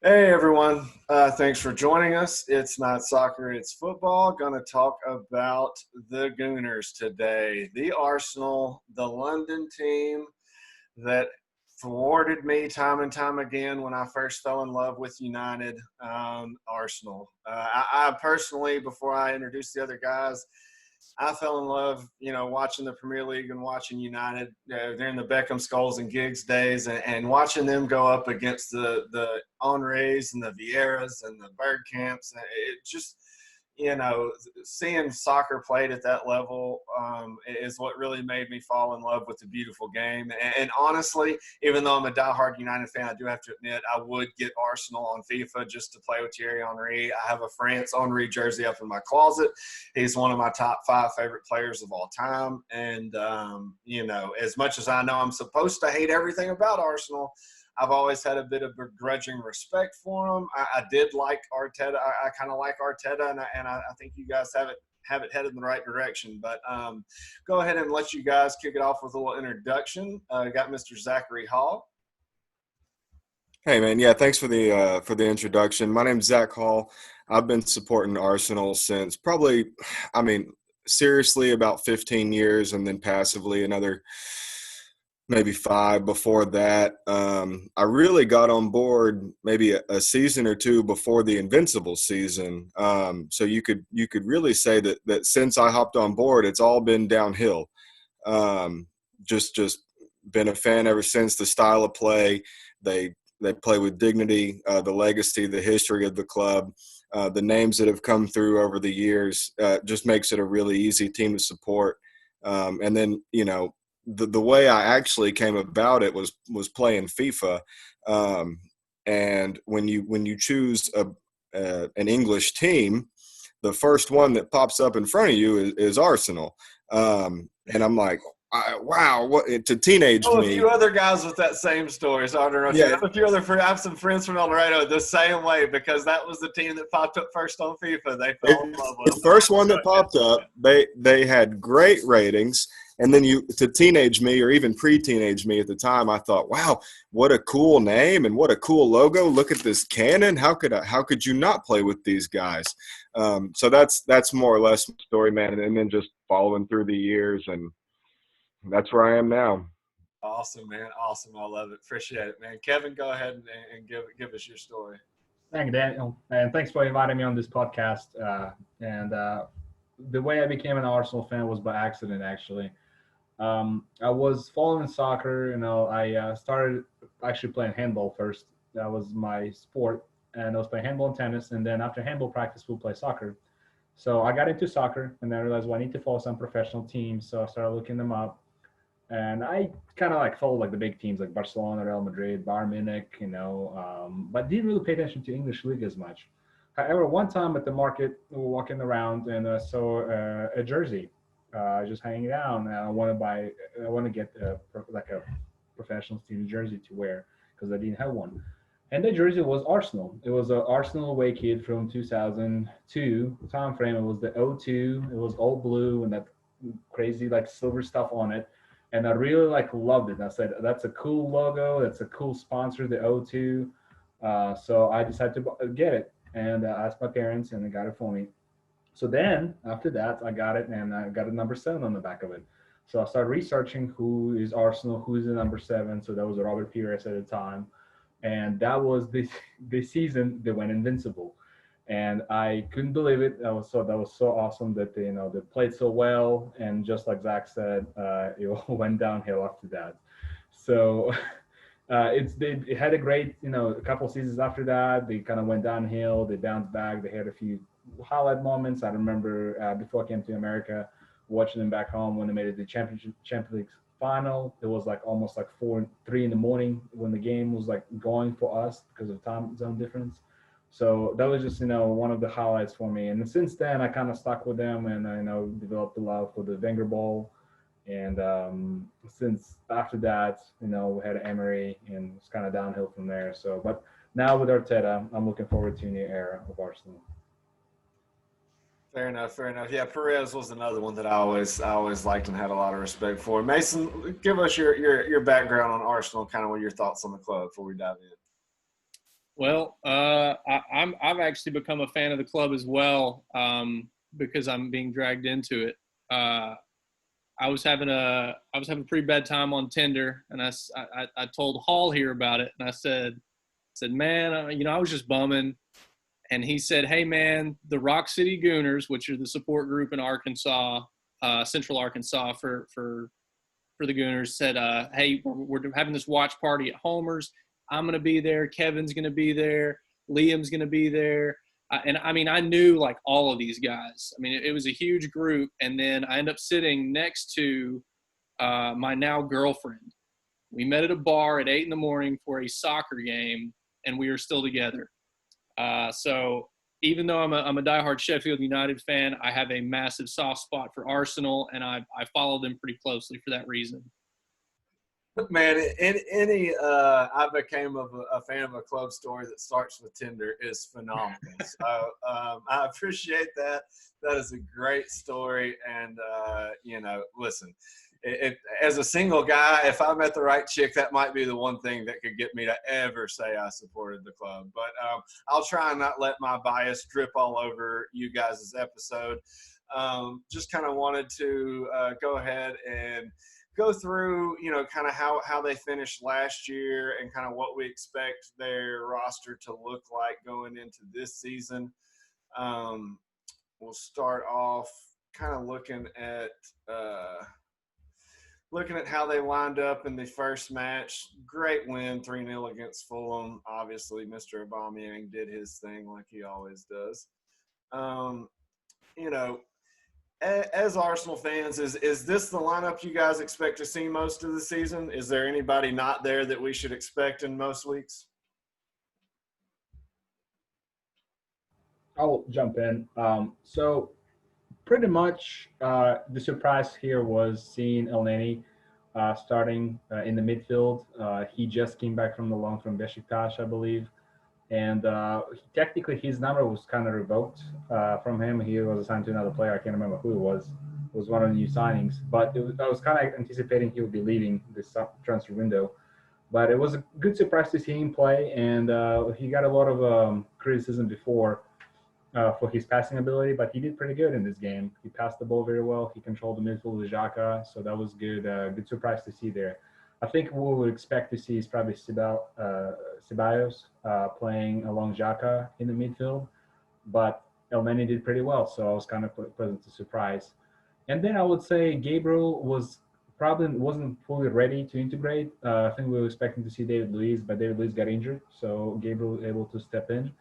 Hey everyone, thanks for joining us. It's not soccer, it's football. Going to talk about the Gooners today. The Arsenal, the London team that thwarted me time and time again when I first fell in love with United. Arsenal. I personally, before I introduce the other guys, I fell in love, watching the Premier League and watching United during the Beckham, Scholes, and Giggs days, and watching them go up against the Henrys and the Vieiras and the Bergkamps. It just, seeing soccer played at that level is what really made me fall in love with the beautiful game. And honestly, even though I'm a diehard United fan, I do have to admit I would get Arsenal on FIFA just to play with Thierry Henry. I have a France Henry jersey up in my closet. He's one of my top 5 favorite players of all time. And, as much as I know I'm supposed to hate everything about Arsenal, I've always had a bit of begrudging respect for him. I did like Arteta. I kind of like Arteta, and I think you guys have it headed in the right direction. But go ahead and let you guys kick it off with a little introduction. Got Mr. Zachary Hall. Hey man, yeah, thanks for the introduction. My name's Zach Hall. I've been supporting Arsenal since probably, seriously about 15 years, and then passively another maybe 5 before that. I really got on board maybe a season or 2 before the Invincible season. So you could really say that since I hopped on board, it's all been downhill. Just been a fan ever since. The style of play, they play with dignity, the legacy, the history of the club, the names that have come through over the years, just makes it a really easy team to support. And then, the way I actually came about it was playing FIFA. And when you choose an English team, the first one that pops up in front of you is Arsenal. And I'm like, wow, what to teenage Oh, a me. few other guys with that same story. So I don't know if you Yeah, have a few other friends. I have some friends from El Dorado the same way because that was the team that popped up first on FIFA. They fell in love with the them. first one that popped up, they had great ratings. And then to teenage me, or even pre-teenage me at the time, I thought, wow, what a cool name and what a cool logo. Look at this cannon. How could you not play with these guys? So that's more or less my story, man. And then just following through the years, and that's where I am now. Awesome, man. Awesome. I love it. Appreciate it, man. Kevin, go ahead and give us your story. Thank you, Daniel, and thanks for inviting me on this podcast. And the way I became an Arsenal fan was by accident, actually. I was following soccer. I started actually playing handball first. That was my sport, and I was playing handball and tennis. And then after handball practice, we'll play soccer. So I got into soccer, and then I realized, well, I need to follow some professional teams. So I started looking them up, and I kind of like followed like the big teams like Barcelona, Real Madrid, Bayern Munich, but didn't really pay attention to English league as much. However, one time at the market, we were walking around and I saw a jersey, just hanging down. And I want to get like a professional team jersey to wear because I didn't have one. And the jersey was Arsenal. It was an Arsenal away kit from 2002 time frame. It was the O2. It was all blue and that crazy like silver stuff on it, and I really like loved it. I said that's a cool logo, that's a cool sponsor, the O2. So I decided to get it, and asked my parents, and they got it for me. So then after that, I got it, and I got a number 7 on the back of it. So I started researching who is Arsenal, who is the number 7. So that was Robert Pires at the time, and that was the season they went invincible, and I couldn't believe it. That was so awesome that they played so well, and just like Zach said, it all went downhill after that. So they had a great a couple seasons after that. They kind of went downhill. They bounced back. They had a few highlight moments. I remember before I came to America, watching them back home when they made it to the Champions League final. It was like almost like 3 in the morning when the game was like going for us because of time zone difference. So that was just one of the highlights for me. And since then, I kind of stuck with them, and I developed a love for the Wenger ball. And since after that, we had Emery, and it's kind of downhill from there. So, but now with Arteta, I'm looking forward to a new era of Arsenal. Fair enough. Fair enough. Yeah, Perez was another one that I always liked and had a lot of respect for. Mason, give us your background on Arsenal, kind of what your thoughts on the club before we dive in. Well, I've actually become a fan of the club as well, because I'm being dragged into it. I was having a pretty bad time on Tinder, and I told Hall here about it, and I said, man, I was just bumming, and he said, hey man, the Rock City Gooners, which are the support group in Arkansas, Central Arkansas for the Gooners, said, hey, we're having this watch party at Homer's. I'm going to be there. Kevin's going to be there. Liam's going to be there. And I mean, I knew like all of these guys. I mean, it was a huge group. And then I ended up sitting next to my now girlfriend. We met at a bar at 8 a.m. for a soccer game, and we are still together. So even though I'm a diehard Sheffield United fan, I have a massive soft spot for Arsenal, and I follow them pretty closely for that reason. Man, I became a fan of a club story that starts with Tinder is phenomenal. So I appreciate that. That is a great story. And, listen, as a single guy, if I met the right chick, that might be the one thing that could get me to ever say I supported the club. But I'll try and not let my bias drip all over you guys' episode. Just kind of wanted to go ahead and go through, kind of how they finished last year and kind of what we expect their roster to look like going into this season. We'll start off kind of looking at how they lined up in the first match. Great win, 3-0 against Fulham. Obviously, Mr. Abameyang did his thing like he always does. As Arsenal fans, is this the lineup you guys expect to see most of the season? Is there anybody not there that we should expect in most weeks? I'll jump in. So pretty much the surprise here was seeing Elneny starting in the midfield. He just came back from the loan from Besiktas, I believe. And technically his number was kind of revoked from him. He was assigned to another player. I can't remember who it was. It was one of the new signings. But I was kind of anticipating he would be leaving this transfer window. But it was a good surprise to see him play. And he got a lot of criticism before for his passing ability, but he did pretty good in this game. He passed the ball very well. He controlled the midfield with Xhaka, so that was good. Good surprise to see there. I think what we would expect to see is probably Ceballos playing along Xhaka in the midfield, but Elneny did pretty well, so I was kind of pleasant to surprise. And then I would say Gabriel probably wasn't fully ready to integrate. I think we were expecting to see David Luiz, but David Luiz got injured, so Gabriel was able to step in.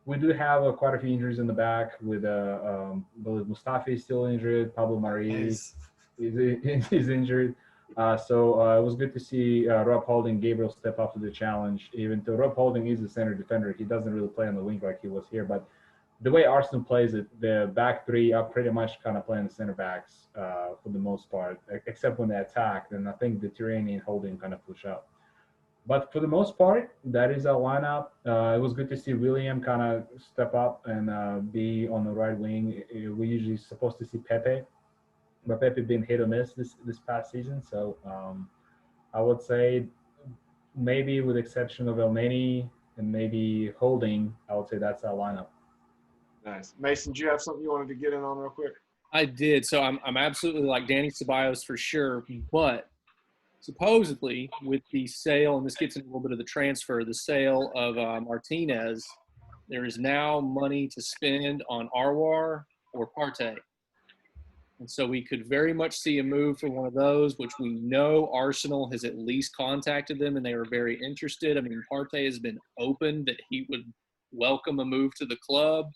We do have quite a few injuries in the back with Mustafi is still injured. Pablo Mari is injured. So it was good to see Rob Holding, Gabriel step up to the challenge. Even though Rob Holding is a center defender, he doesn't really play on the wing like he was here. But the way Arsenal plays it, the back three are pretty much kind of playing the center backs for the most part, except when they attack. Then I think the Tierney and Holding kind of push up. But for the most part, that is our lineup. It was good to see William kind of step up and be on the right wing. We usually supposed to see Pepe, but Pepe been hit or miss this past season. So I would say maybe with the exception of Elneny and maybe Holding, I would say that's our lineup. Nice. Mason, do you have something you wanted to get in on real quick? I did. So I'm absolutely like Danny Ceballos for sure, but supposedly with the sale, and this gets into a little bit of the transfer, the sale of Martinez, there is now money to spend on Arwar or Partey. And so we could very much see a move for one of those, which we know Arsenal has at least contacted them, and they are very interested. I mean, Partey has been open that he would welcome a move to the club.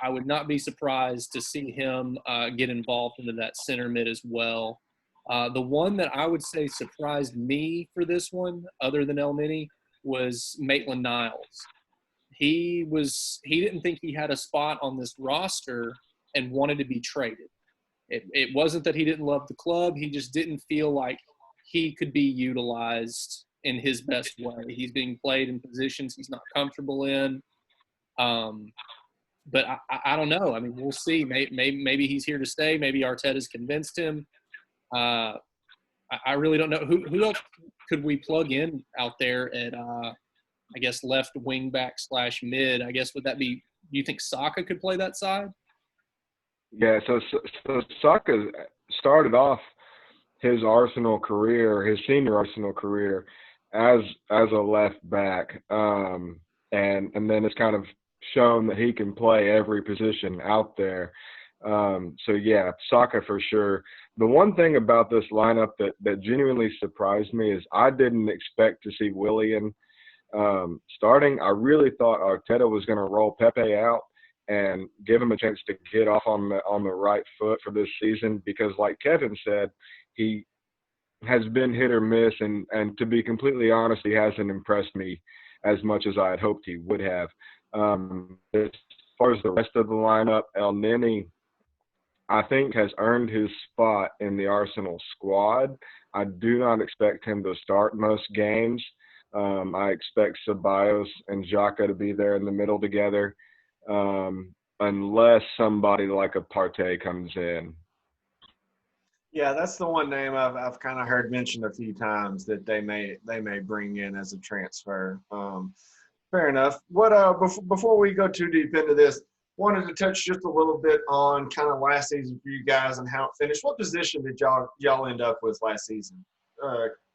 I would not be surprised to see him get involved into that center mid as well. The one that I would say surprised me for this one, other than Elneny, was Maitland-Niles. He didn't think he had a spot on this roster and wanted to be traded. It wasn't that he didn't love the club. He just didn't feel like he could be utilized in his best way. He's being played in positions he's not comfortable in. But I don't know. I mean, we'll see. Maybe he's here to stay. Maybe Arteta's convinced him. I I really don't know who else could we plug in out there at I guess left wing back / mid. I guess would that be? Do you think Saka could play that side? Yeah, so Saka started off his Arsenal career, his senior Arsenal career, as a left back, and then it's kind of shown that he can play every position out there. So yeah, Saka for sure. The one thing about this lineup that genuinely surprised me is I didn't expect to see Willian starting. I really thought Arteta was going to roll Pepe out and give him a chance to get off on the right foot for this season, because like Kevin said, he has been hit or miss, and to be completely honest, he hasn't impressed me as much as I had hoped he would have. As far as the rest of the lineup, El Neni, I think, has earned his spot in the Arsenal squad. I do not expect him to start most games. I expect Ceballos and Xhaka to be there in the middle together, unless somebody like a Partey comes in. Yeah, that's the one name I've kind of heard mentioned a few times that they may bring in as a transfer. Fair enough. What before we go too deep into this, wanted to touch just a little bit on kind of last season for you guys and how it finished. What position did y'all end up with last season?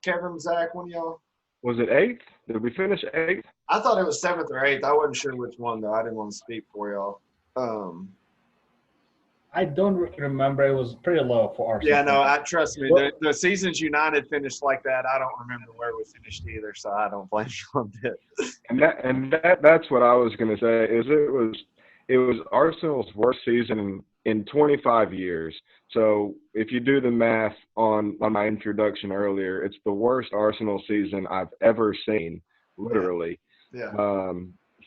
Kevin, Zach, one of y'all? Was it 8th? Did we finish 8th? I thought it was 7th or 8th. I wasn't sure which one though. I didn't want to speak for y'all. I don't remember. It was pretty low for Arsenal. Yeah, no, trust me. The seasons United finished like that, I don't remember where we finished either, so I don't blame you one bit. And that's what I was going to say. Is it was Arsenal's worst season in 25 years. So if you do the math on my introduction earlier, it's the worst Arsenal season I've ever seen, literally. Yeah.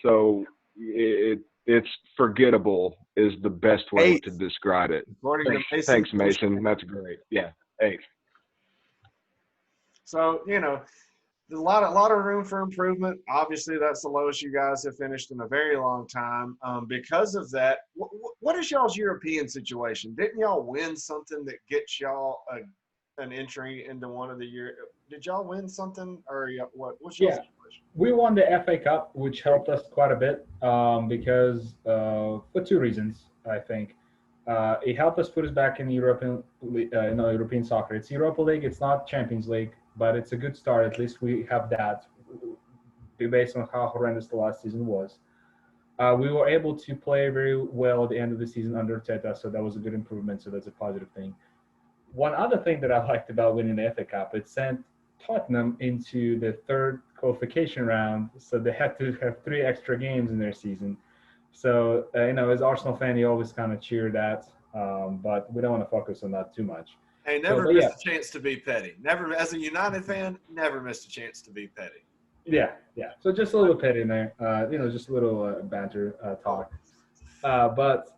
So it's forgettable is the best way to describe it. Thanks, Mason. That's great. Yeah, 8th. So, there's a lot of room for improvement. Obviously, that's the lowest you guys have finished in a very long time. Because of that, what is y'all's European situation? Didn't y'all win something that gets y'all an entry into one of the year? Did y'all win something, or what? What's your situation? We won the FA Cup, which helped us quite a bit because for 2 reasons, I think. It helped us put us back in European soccer. It's Europa League. It's not Champions League, but it's a good start. At least we have that based on how horrendous the last season was. We were able to play very well at the end of the season under Arteta, so that was a good improvement. So that's a positive thing. One other thing that I liked about winning the FA Cup, it sent Tottenham into the 3rd qualification round, so they had to have 3 extra games in their season. So, as Arsenal fan, you always kind of cheer that, but we don't want to focus on that too much. Hey, never missed a chance to be petty. Never, as a United fan, never missed a chance to be petty. Yeah. So just a little petty in there, just a little banter talk. But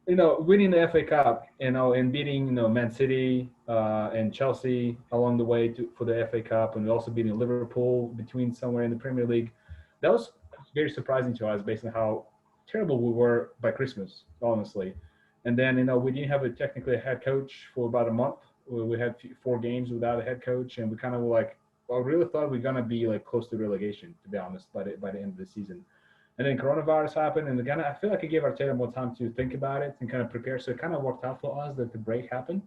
winning the FA Cup, and beating, Man City and Chelsea along the way for the FA Cup, and also beating Liverpool between somewhere in the Premier League, that was very surprising to us based on how terrible we were by Christmas, honestly. And then, we didn't have technically a head coach for about a month. We had 4 games without a head coach, and we kind of were like, I really thought we were going to be like close to relegation, to be honest, by the end of the season. And then coronavirus happened, and again, I feel like it gave Arteta more time to think about it and kind of prepare. So it kind of worked out for us that the break happened.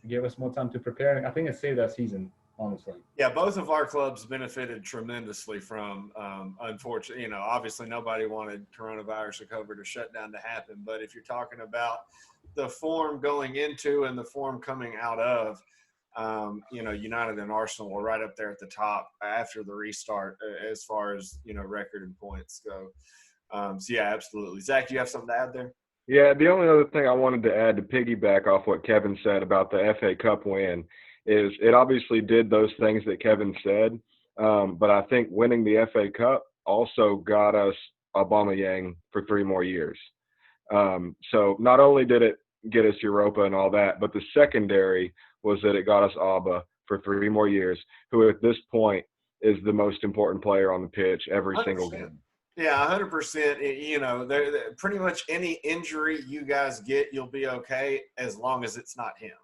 It gave us more time to prepare, and I think it saved that season, honestly. Yeah, both of our clubs benefited tremendously from, unfortunately, obviously nobody wanted coronavirus recovery or shutdown to happen. But if you're talking about the form going into and the form coming out of, United and Arsenal were right up there at the top after the restart as far as, record and points go. So, yeah, absolutely. Zach, do you have something to add there? Yeah, the only other thing I wanted to add to piggyback off what Kevin said about the FA Cup win is it obviously did those things that Kevin said, but I think winning the FA Cup also got us Abameyang for 3 more years. So not only did it get us Europa and all that, but the secondary was that it got us Abba for 3 more years, who at this point is the most important player on the pitch every 100%. Single game. Yeah, 100%. Pretty much any injury you guys get, you'll be okay as long as it's not him.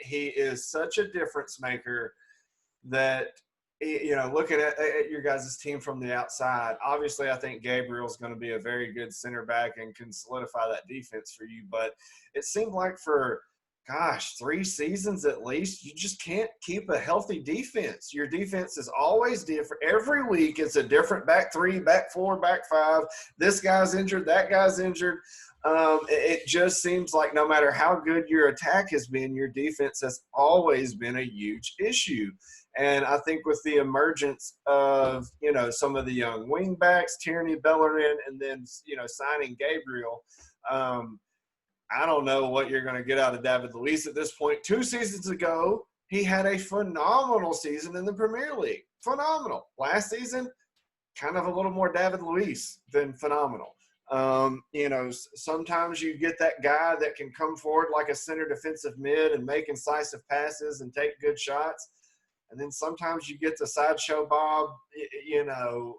He is such a difference maker that, looking at your guys' team from the outside, obviously I think Gabriel's going to be a very good center back and can solidify that defense for you. But it seemed like for, 3 seasons at least, you just can't keep a healthy defense. Your defense is always different. Every week it's a different back 3, back 4, back 5. This guy's injured, that guy's injured. It just seems like no matter how good your attack has been, your defense has always been a huge issue. And I think with the emergence of, some of the young wing backs, Tierney, Bellerin, and then, signing Gabriel, I don't know what you're going to get out of David Luiz at this point. 2 seasons ago, he had a phenomenal season in the Premier League. Phenomenal. Last season, kind of a little more David Luiz than phenomenal. Sometimes you get that guy that can come forward like a center defensive mid and make incisive passes and take good shots. And then sometimes you get the sideshow Bob, a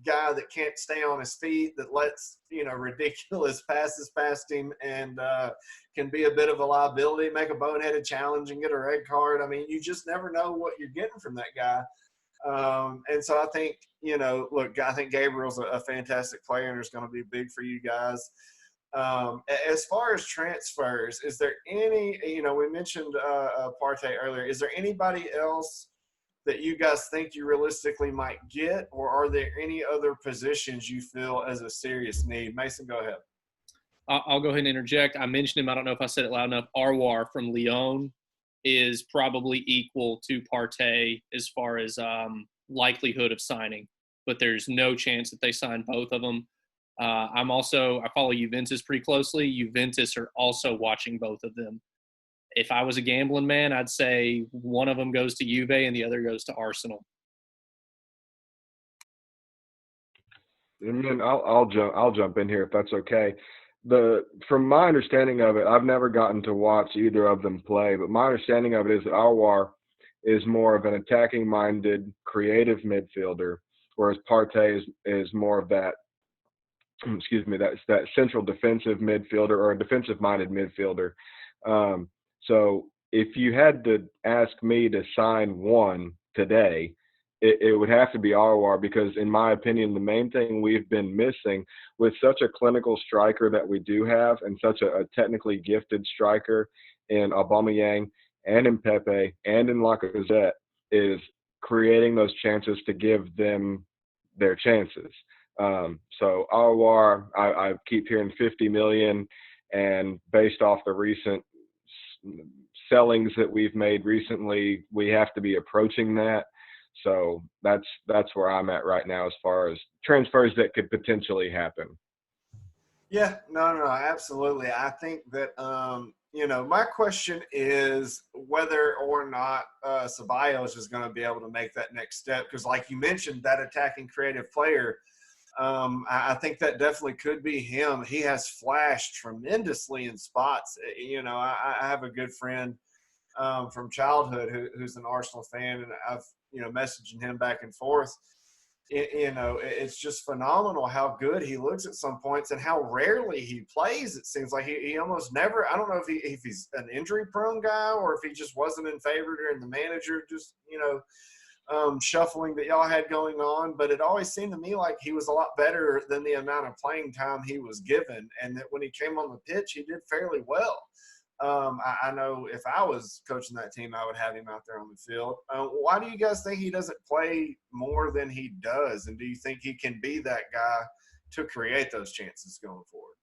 guy that can't stay on his feet, that lets, ridiculous passes past him and can be a bit of a liability, make a boneheaded challenge and get a red card. I mean, you just never know what you're getting from that guy. And so I think, I think Gabriel's a fantastic player and is going to be big for you guys. As far as transfers, is there any, we mentioned Partey earlier, is there anybody else that you guys think you realistically might get, or are there any other positions you feel as a serious need? Mason, go ahead. I'll go ahead and interject. I mentioned him. I don't know if I said it loud enough. Arwar from Lyon is probably equal to Partey as far as likelihood of signing, but there's no chance that they sign both of them. I follow Juventus pretty closely. Juventus are also watching both of them. If I was a gambling man, I'd say one of them goes to Juve and the other goes to Arsenal. And then I'll jump in here if that's okay. From my understanding of it, I've never gotten to watch either of them play, but my understanding of it is that Aouar is more of an attacking-minded, creative midfielder, whereas Partey is more of that. That's that central defensive midfielder or a defensive-minded midfielder. So if you had to ask me to sign one today, it would have to be Arwar, because in my opinion, the main thing we've been missing with such a clinical striker that we do have and such a technically gifted striker in Abameyang and in Pepe and in Lacazette is creating those chances to give them their chances. So Arwar, I keep hearing 50 million, and based off the recent sellings that we've made recently, we have to be approaching that. So that's where I'm at right now as far as transfers that could potentially happen. Yeah, no, absolutely. I think that, my question is whether or not Ceballos is going to be able to make that next step. Because like you mentioned, that attacking creative player, I think that definitely could be him. He has flashed tremendously in spots. I have a good friend from childhood who's an Arsenal fan, and I've, messaging him back and forth. It's just phenomenal how good he looks at some points and how rarely he plays. It seems like he almost never – I don't know if he's an injury-prone guy or if he just wasn't in favor during the manager just, shuffling that y'all had going on. But it always seemed to me like he was a lot better than the amount of playing time he was given, and that when he came on the pitch, he did fairly well. I know if I was coaching that team, I would have him out there on the field. Why do you guys think he doesn't play more than he does? And do you think he can be that guy to create those chances going forward?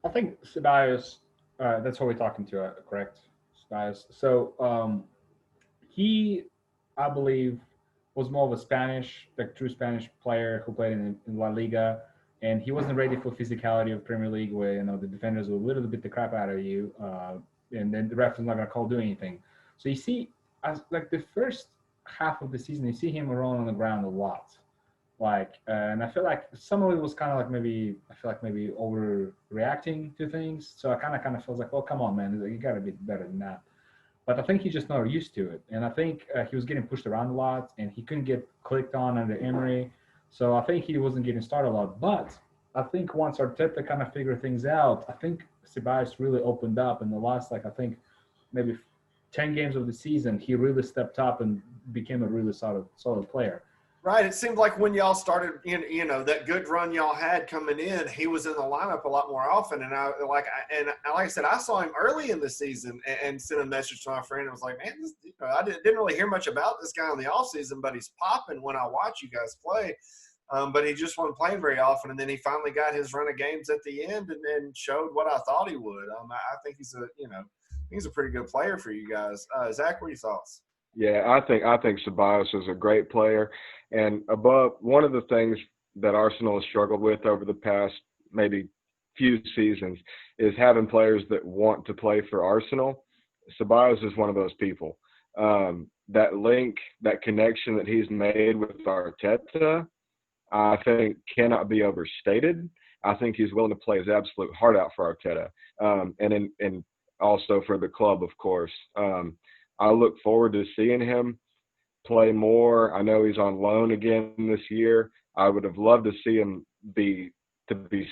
I think Ceballos, that's what we're talking to, correct? Ceballos. So he, I believe, was more of a true Spanish player who played in La Liga. And he wasn't ready for physicality of Premier League, where the defenders will literally beat the crap out of you, and then the ref is not going to do anything. So you see, the first half of the season, you see him rolling on the ground a lot, and I feel like some of it was kind of maybe overreacting to things. So I kind of feels like, well, come on, man, you got to be better than that. But I think he's just not used to it, and I think he was getting pushed around a lot, and he couldn't get clicked on under Emery. So I think he wasn't getting started a lot. But I think once Arteta kind of figured things out, I think Ceballos really opened up in the last, like, I think maybe 10 games of the season. He really stepped up and became a really solid player. Right. It seemed like when y'all started, that good run y'all had coming in, he was in the lineup a lot more often. And like I said, I saw him early in the season and sent a message to my friend and was like, man, I didn't really hear much about this guy in the offseason, but he's popping when I watch you guys play. But he just wasn't playing very often. And then he finally got his run of games at the end and showed what I thought he would. I think he's a pretty good player for you guys. Zach, what are your thoughts? Yeah, I think Ceballos is a great player. And one of the things that Arsenal has struggled with over the past maybe few seasons is having players that want to play for Arsenal. Ceballos is one of those people. That link, that connection that he's made with Arteta, I think cannot be overstated. I think he's willing to play his absolute heart out for Arteta, and also for the club, of course. I look forward to seeing him play more. I know he's on loan again this year. I would have loved to see him be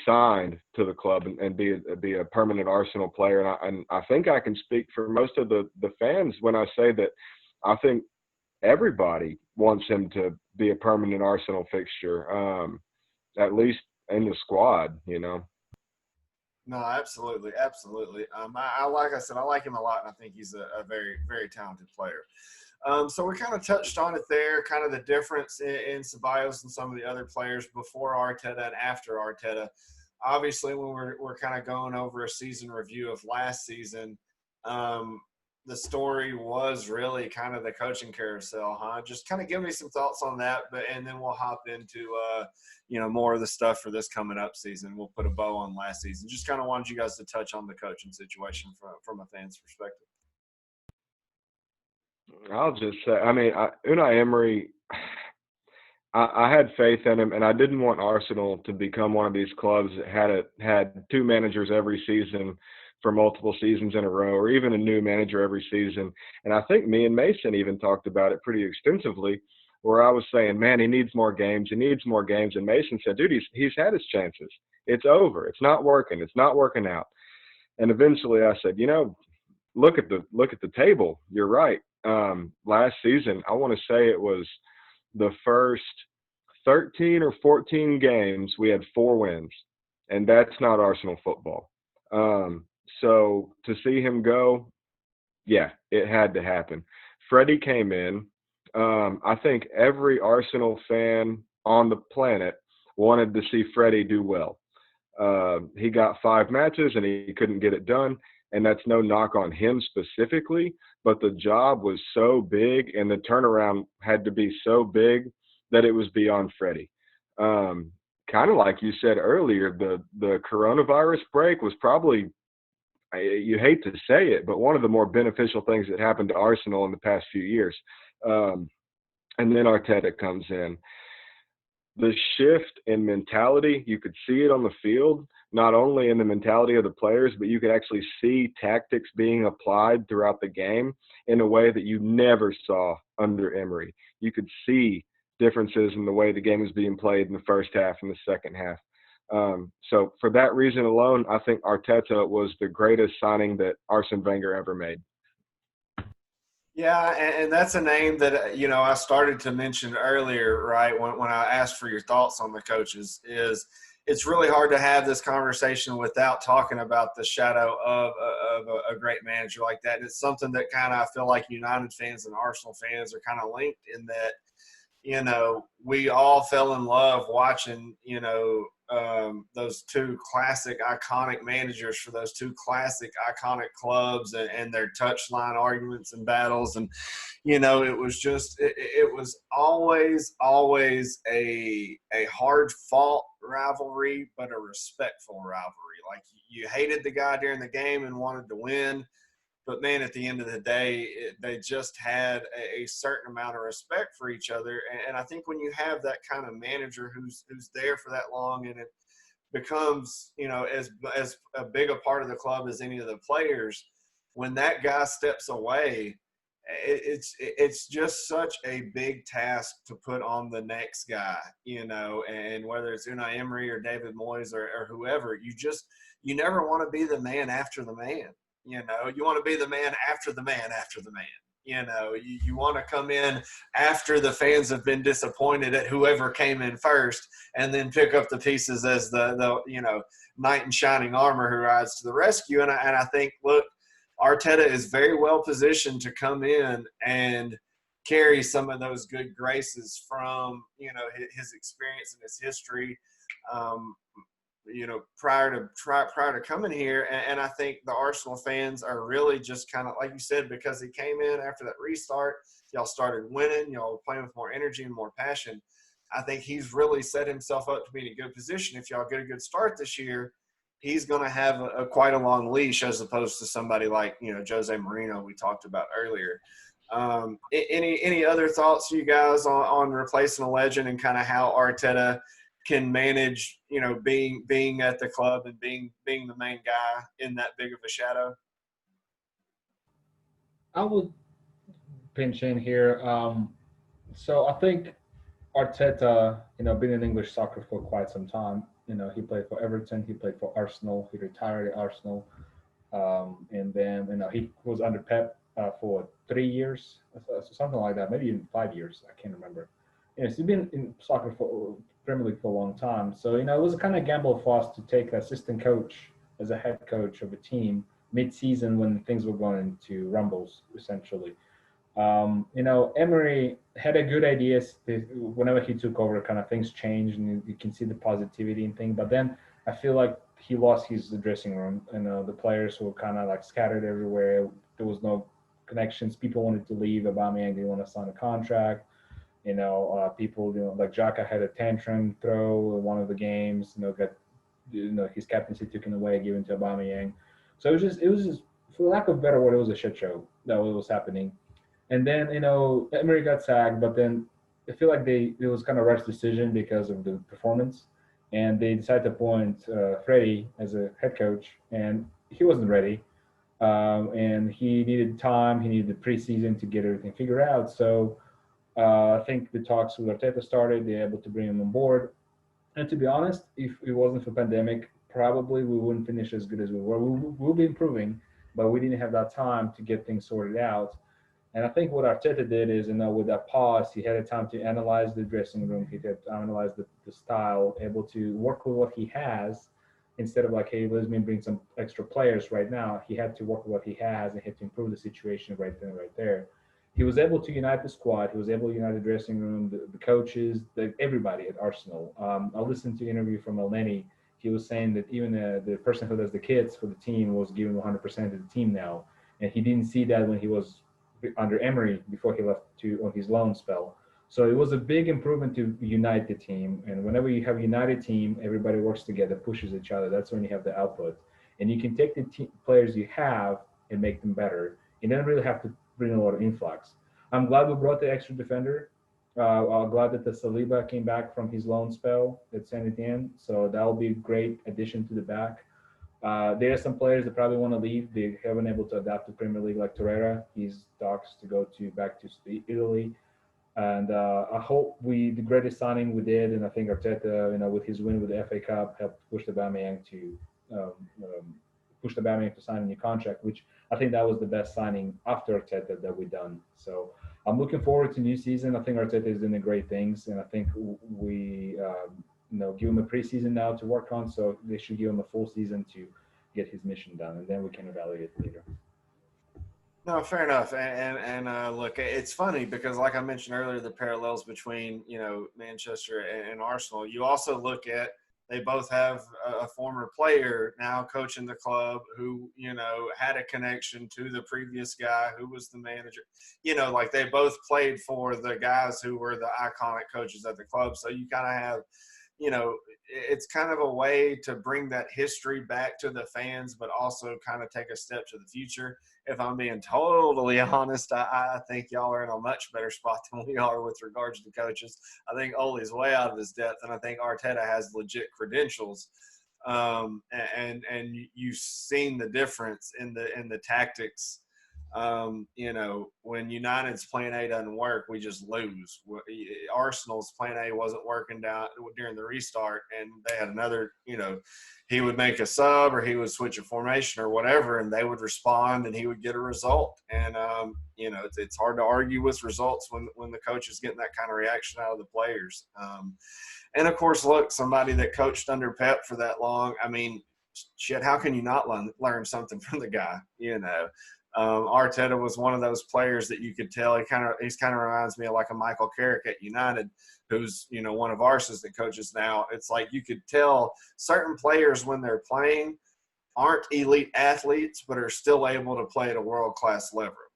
signed to the club and be a permanent Arsenal player. And I think I can speak for most of the fans when I say that I think everybody wants him to be a permanent Arsenal fixture, at least in the squad, No, absolutely, absolutely. Like I said, I like him a lot, and I think he's a very, very talented player. So we kind of touched on it there, kind of the difference in Ceballos and some of the other players before Arteta and after Arteta. Obviously, when we're kind of going over a season review of last season, the story was really kind of the coaching carousel, huh? Just kind of give me some thoughts on that, and then we'll hop into more of the stuff for this coming up season. We'll put a bow on last season. Just kind of wanted you guys to touch on the coaching situation from a fan's perspective. I'll just say, Unai Emery, I had faith in him, and I didn't want Arsenal to become one of these clubs that had two managers every season for multiple seasons in a row, or even a new manager every season. And I think me and Mason even talked about it pretty extensively, where I was saying, man, he needs more games. And Mason said, dude, he's had his chances. It's over. It's not working. It's not working out. And eventually I said, look at the table. You're right. Last season, I want to say it was the first 13 or 14 games, we had 4 wins, and that's not Arsenal football. So to see him go, yeah, it had to happen. Freddie came in. I think every Arsenal fan on the planet wanted to see Freddie do well. He got 5 matches and he couldn't get it done. And that's no knock on him specifically, but the job was so big and the turnaround had to be so big that it was beyond Freddie. Kind of like you said earlier, the coronavirus break was probably, you hate to say it, but one of the more beneficial things that happened to Arsenal in the past few years. And then Arteta comes in. The shift in mentality, you could see it on the field, not only in the mentality of the players, but you could actually see tactics being applied throughout the game in a way that you never saw under Emery. You could see differences in the way the game was being played in the first half and the second half. So for that reason alone, I think Arteta was the greatest signing that Arsene Wenger ever made. Yeah, and that's a name that, I started to mention earlier, right, when I asked for your thoughts on the coaches, is it's really hard to have this conversation without talking about the shadow of a great manager like that. And it's something that kind of I feel like United fans and Arsenal fans are kind of linked in that, we all fell in love watching, those two classic iconic managers for those two classic iconic clubs and their touchline arguments and battles. And, it was just, it was always a hard fought rivalry, but a respectful rivalry. Like you hated the guy during the game and wanted to win. But, man, at the end of the day, they just had a certain amount of respect for each other. And I think when you have that kind of manager who's there for that long and it becomes, as a big a part of the club as any of the players, when that guy steps away, it's just such a big task to put on the next guy, and whether it's Unai Emery or David Moyes or whoever, you never want to be the man after the man. You want to be the man after the man after the man. You want to come in after the fans have been disappointed at whoever came in first, and then pick up the pieces as the knight in shining armor who rides to the rescue. And I think, look, Arteta is very well positioned to come in and carry some of those good graces from his experience and his history. Prior to coming here, and I think the Arsenal fans are really just kind of, like you said, because he came in after that restart, y'all started winning, y'all were playing with more energy and more passion. I think he's really set himself up to be in a good position. If y'all get a good start this year, he's going to have quite a long leash, as opposed to somebody like Jose Mourinho we talked about earlier. Any other thoughts, you guys, on replacing a legend and kind of how Arteta can manage, being at the club and being the main guy in that big of a shadow? I would pinch in here. So I think Arteta, been in English soccer for quite some time. He played for Everton, he played for Arsenal, he retired at Arsenal, and then he was under Pep for 3 years, something like that, maybe even 5 years. I can't remember. He's been in soccer for Premier League for a long time. So, it was a kind of gamble for us to take an assistant coach as a head coach of a team mid-season when things were going into rumbles, essentially. Emery had a good ideas. Whenever he took over, kind of things changed, and you can see the positivity and thing. But then I feel like he lost his dressing room. The players were kind of like scattered everywhere. There was no connections. People wanted to leave. Abameyang didn't want to sign a contract. People, like Xhaka had a tantrum throw in one of the games. Got his captaincy taken away, given to Abameyang. So it was just, for lack of a better word, it was a shit show that was happening. And then, Emery got sacked, but then I feel like it was kind of a rush decision because of the performance. And they decided to appoint Freddie as a head coach, and he wasn't ready. And he needed time. He needed the preseason to get everything figured out. So I think the talks with Arteta started. They're able to bring him on board. And to be honest, if it wasn't for pandemic, probably we wouldn't finish as good as we were. We'll be improving, but we didn't have that time to get things sorted out. And I think what Arteta did is, with that pause, he had a time to analyze the dressing room. He had to analyze the style, able to work with what he has instead of like, hey, let me bring some extra players right now. He had to work with what he has and had to improve the situation right then and right there. He was able to unite the squad. He was able to unite the dressing room, the coaches, everybody at Arsenal. I listened to an interview from Elneny. He was saying that even the person who does the kits for the team was giving 100% to the team now. And he didn't see that when he was under Emery before he left on his loan spell. So it was a big improvement to unite the team. And whenever you have a united team, everybody works together, pushes each other. That's when you have the output. And you can take the players you have and make them better. You don't really have to bring a lot of influx. I'm glad we brought the extra defender. I'm glad that the Saliba came back from his loan spell at Saint Etienne. So that will be a great addition to the back. There are some players that probably want to leave. They haven't able to adapt to Premier League, like Torreira. He's talks to go back to Italy. And I hope the greatest signing we did, and I think Arteta, with his win with the FA Cup, helped push the Abameyang to sign a new contract, which I think that was the best signing after Arteta that we've done. So I'm looking forward to new season. I think Arteta is doing great things, and I think we give him a preseason now to work on. So they should give him a full season to get his mission done, and then we can evaluate later. No, fair enough. And look, it's funny because, like I mentioned earlier, the parallels between Manchester and Arsenal. You also look at, they both have a former player now coaching the club who had a connection to the previous guy who was the manager. Like they both played for the guys who were the iconic coaches at the club. So you kind of have, it's kind of a way to bring that history back to the fans, but also kind of take a step to the future. If I'm being totally honest, I think y'all are in a much better spot than we are with regards to coaches. I think Ole's way out of his depth, and I think Arteta has legit credentials. And you've seen the difference in the tactics When United's plan A doesn't work, we just lose. Arsenal's plan A wasn't working down during the restart, and they had another, he would make a sub or he would switch a formation or whatever, and they would respond and he would get a result. And, it's hard to argue with results when the coach is getting that kind of reaction out of the players. And, of course, look, somebody that coached under Pep for that long, I mean, shit, how can you not learn something from the guy, Arteta was one of those players that you could tell he kind of reminds me of like a Michael Carrick at United, who's one of our assistant coaches now. It's like you could tell certain players when they're playing aren't elite athletes, but are still able to play at a world-class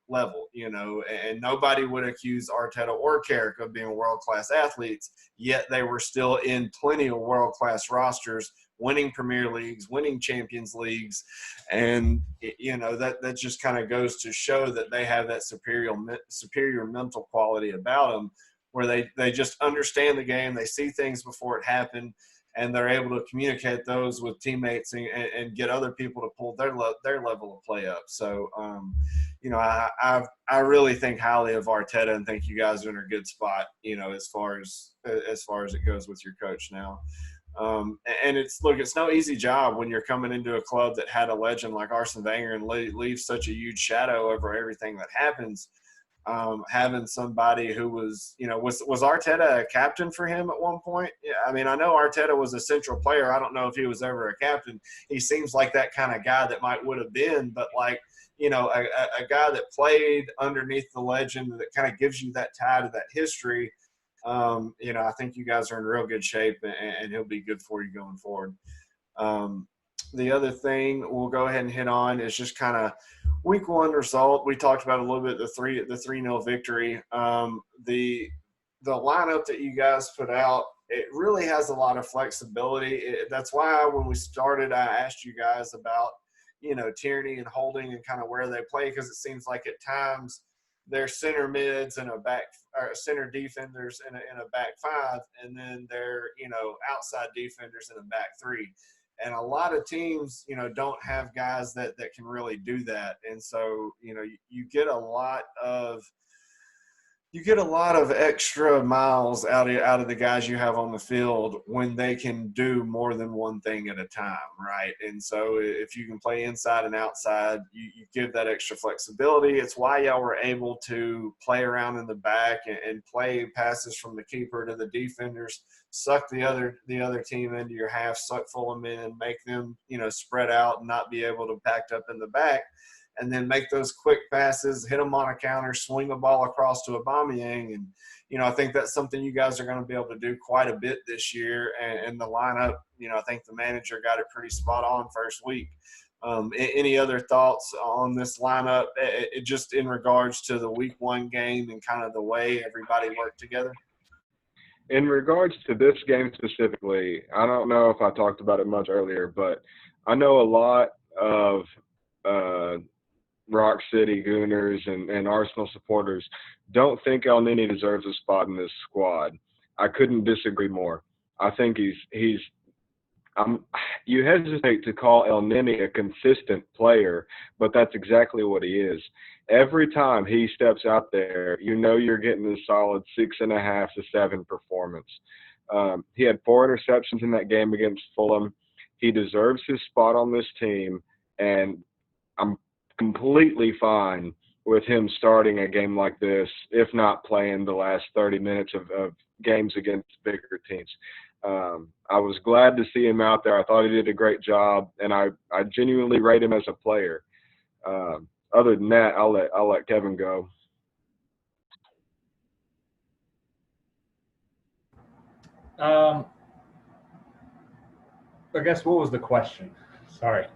level, and nobody would accuse Arteta or Carrick of being world-class athletes, yet they were still in plenty of world-class rosters, winning Premier Leagues, winning Champions Leagues. And, that just kind of goes to show that they have that superior mental quality about them, where they just understand the game, they see things before it happened, and they're able to communicate those with teammates and get other people to pull their level of play up. So, I really think highly of Arteta and think you guys are in a good spot, as far as it goes with your coach now. And it's no easy job when you're coming into a club that had a legend like Arsene Wenger and leaves such a huge shadow over everything that happens. Having somebody who was Arteta a captain for him at one point? Yeah, I mean, I know Arteta was a central player. I don't know if he was ever a captain. He seems like that kind of guy that would have been, but a guy that played underneath the legend that kind of gives you that tie to that history. I think you guys are in real good shape, and he'll be good for you going forward. The other thing we'll go ahead and hit on is just kind of week one result. We talked about a little bit the 3-0 victory. The lineup that you guys put out, it really has a lot of flexibility. That's why when we started, I asked you guys about Tierney and Holding and kind of where they play, because it seems like at times they're center mids and center defenders in a back five, and then they're outside defenders in a back three. And a lot of teams, don't have guys that can really do that. And so, you get a lot of extra miles out of the guys you have on the field when they can do more than one thing at a time, right? And so if you can play inside and outside, you give that extra flexibility. It's why y'all were able to play around in the back and play passes from the keeper to the defenders, suck the other team into your half, suck Fulham in, make them, spread out and not be able to back up in the back, and then make those quick passes, hit them on a counter, swing a ball across to Abameyang. And, I think that's something you guys are going to be able to do quite a bit this year. And the lineup, I think the manager got it pretty spot on first week. Any other thoughts on this lineup, just in regards to the week one game and kind of the way everybody worked together? In regards to this game specifically, I don't know if I talked about it much earlier, but I know a lot of Rock City Gooners and Arsenal supporters don't think El Nini deserves a spot in this squad. I couldn't disagree more. I think you hesitate to call El Nini a consistent player, but that's exactly what he is. Every time he steps out there, you're getting a solid 6.5 to 7 performance. He had 4 interceptions in that game against Fulham. He deserves his spot on this team, and I'm completely fine with him starting a game like this, if not playing the last 30 minutes of games against bigger teams. I was glad to see him out there. I thought he did a great job, and I genuinely rate him as a player. Other than that, I'll let Kevin go. I guess what was the question? Sorry.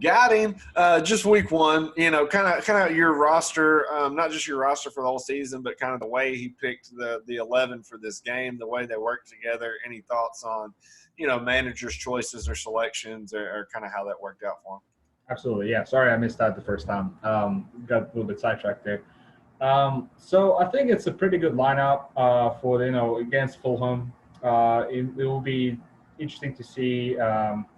Got him. Just week one, kind of your roster, not just your roster for the whole season, but kind of the way he picked the 11 for this game, the way they worked together. Any thoughts on, manager's choices or selections or kind of how that worked out for him? Absolutely. Yeah. Sorry, I missed that the first time. Got a little bit sidetracked there. So I think it's a pretty good lineup for, against Fulham. It will be interesting to see.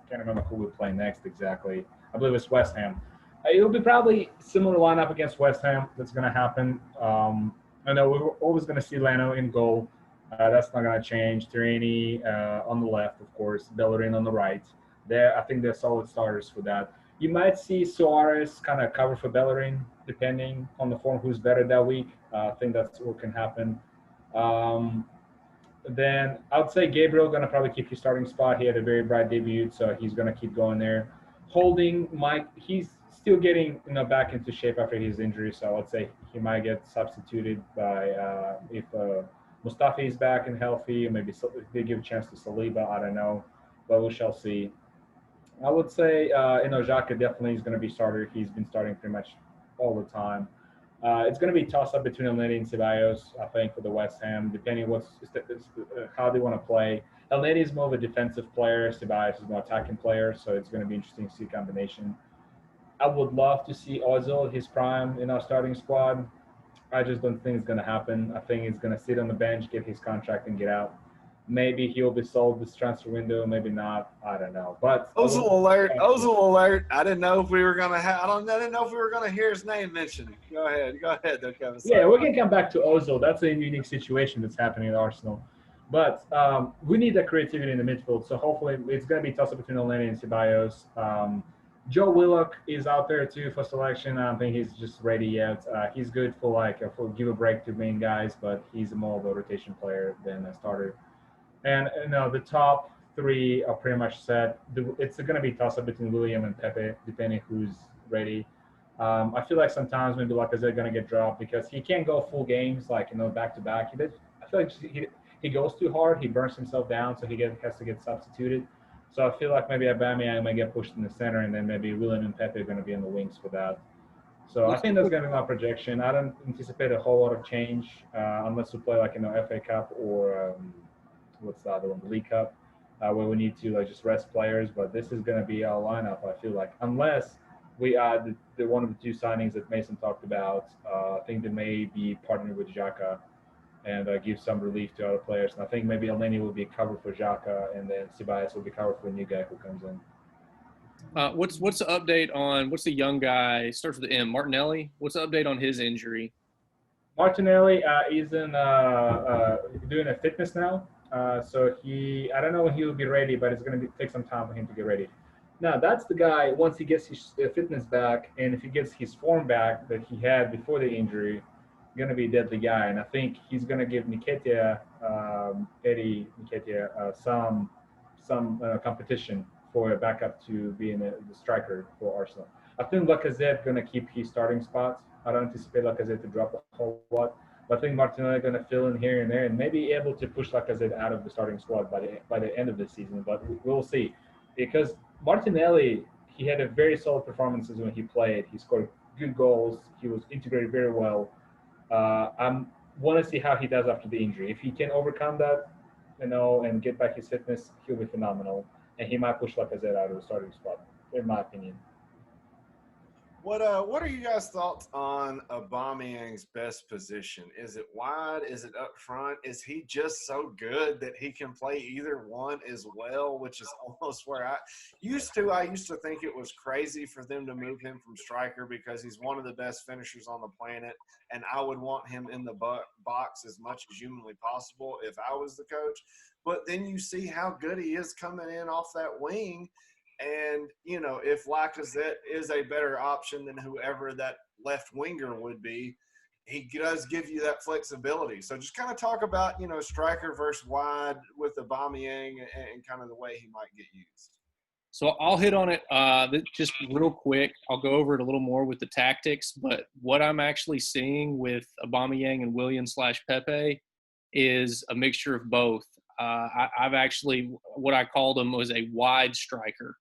Can't remember who we play next exactly. I believe it's West Ham. It'll be probably similar lineup against West Ham. That's going to happen. I know we're always going to see Leno in goal. That's not going to change. Tierney on the left, of course. Bellerin on the right. I think they're solid starters for that. You might see Suarez kind of cover for Bellerin, depending on the form who's better that week. I think that's what can happen. Then I would say Gabriel going to probably keep his starting spot. He had a very bright debut, so he's going to keep going there. Holding Mike, he's still getting back into shape after his injury, so I would say he might get substituted by if Mustafi is back and healthy, maybe they give a chance to Saliba. I don't know, but we shall see. I would say Xhaka definitely is going to be starter. He's been starting pretty much all the time. It's going to be a toss-up between Elneny and Ceballos, I think, for the West Ham, depending how they want to play. Elneny is more of a defensive player. Ceballos is more attacking player, so it's going to be interesting to see a combination. I would love to see Ozil, his prime, in our starting squad. I just don't think it's going to happen. I think he's going to sit on the bench, get his contract, and get out. Maybe he'll be sold this transfer window, maybe not. I don't know. But Ozil alert! Ozil alert! I didn't know if we were gonna have. I didn't know if we were gonna hear his name mentioned. Go ahead, though, Kevin. Yeah, we can come back to Ozil. That's a unique situation that's happening at Arsenal. But we need that creativity in the midfield. So hopefully it's going to be toss-up between Elneny and Ceballos. Joe Willock is out there too for selection. I don't think he's just ready yet. He's good for give a break to main guys, but he's more of a rotation player than a starter. And the top three are pretty much set. It's going to be toss-up between William and Pepe, depending who's ready. I feel like sometimes maybe Lacazette going to get dropped because he can't go full games back to back. I feel like he goes too hard. He burns himself down, so he has to get substituted. So I feel like maybe Abameyang might get pushed in the center, and then maybe William and Pepe are going to be in the wings for that. So I think that's going to be my projection. I don't anticipate a whole lot of change unless we play FA Cup or what's the other one, the League Cup, where we need to just rest players. But this is going to be our lineup, I feel like, unless we add the one of the two signings that Mason talked about. I think they may be partnered with Xhaka and give some relief to other players. And I think maybe Elneny will be covered for Xhaka, and then Ceballos will be covered for a new guy who comes in. What's the update on what's the young guy starts with the M, Martinelli? What's the update on his injury? Martinelli is in doing a fitness now. So I don't know when he will be ready, but it's going to take some time for him to get ready. Now, that's the guy, once he gets his fitness back, and if he gets his form back that he had before the injury, going to be a deadly guy. And I think he's going to give Eddie Nketiah, some competition for a backup to being the striker for Arsenal. I think Lacazette going to keep his starting spot. I don't anticipate Lacazette to drop a whole lot. But I think Martinelli going to fill in here and there and maybe able to push Lacazette out of the starting squad by the end of the season. But we'll see. Because Martinelli, he had a very solid performances when he played. He scored good goals. He was integrated very well. I want to see how he does after the injury. If he can overcome that, and get back his fitness, he'll be phenomenal. And he might push Lacazette out of the starting spot, in my opinion. What are you guys' thoughts on Abameyang's best position? Is it wide? Is it up front? Is he just so good that he can play either one as well, which is almost where I used to think it was crazy for them to move him from striker because he's one of the best finishers on the planet, and I would want him in the box as much as humanly possible if I was the coach. But then you see how good he is coming in off that wing. And, if Lacazette is a better option than whoever that left winger would be, he does give you that flexibility. So just kind of talk about, striker versus wide with Abameyang and kind of the way he might get used. So I'll hit on it just real quick. I'll go over it a little more with the tactics. But what I'm actually seeing with Abameyang and Willian/Pepe is a mixture of both. I've actually – what I called him was a wide striker.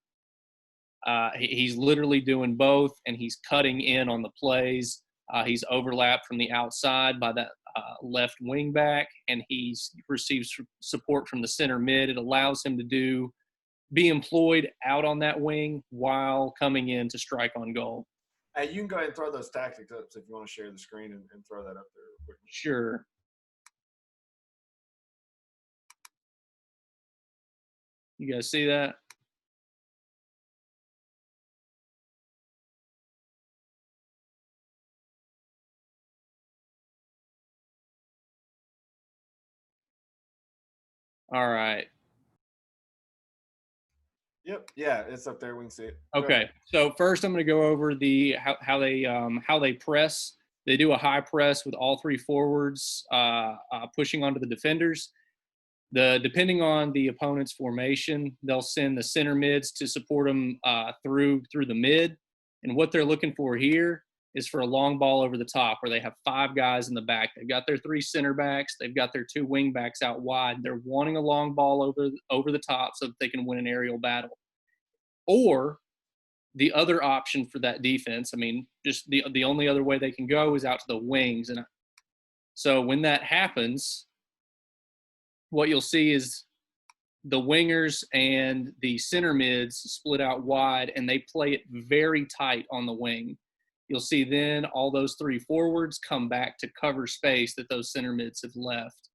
He's literally doing both, and he's cutting in on the plays. He's overlapped from the outside by that left wing back, and he receives support from the center mid. It allows him to be employed out on that wing while coming in to strike on goal. Hey, you can go ahead and throw those tactics up if you want to share the screen and throw that up there real quick. Sure. You guys see that? All right. Yep. Yeah, it's up there. We can see it. Okay. So first, I'm going to go over how they press. They do a high press with all three forwards pushing onto the defenders. Depending on the opponent's formation, they'll send the center mids to support them through the mid. And what they're looking for here is for a long ball over the top, where they have 5 guys in the back. They've got their 3 center backs. They've got their 2 wing backs out wide. They're wanting a long ball over the top so that they can win an aerial battle. Or the other option for that defense, I mean, just the only other way they can go is out to the wings. And so when that happens, what you'll see is the wingers and the center mids split out wide, and they play it very tight on the wing. You'll see then all those 3 forwards come back to cover space that those center mids have left.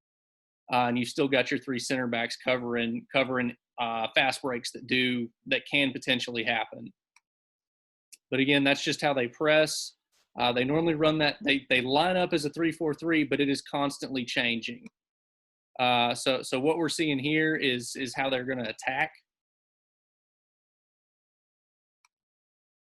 And you've still got your 3 center backs covering fast breaks that can potentially happen. But again, that's just how they press. They normally run that. They line up as a 3-4-3, but it is constantly changing. So what we're seeing here is how they're going to attack.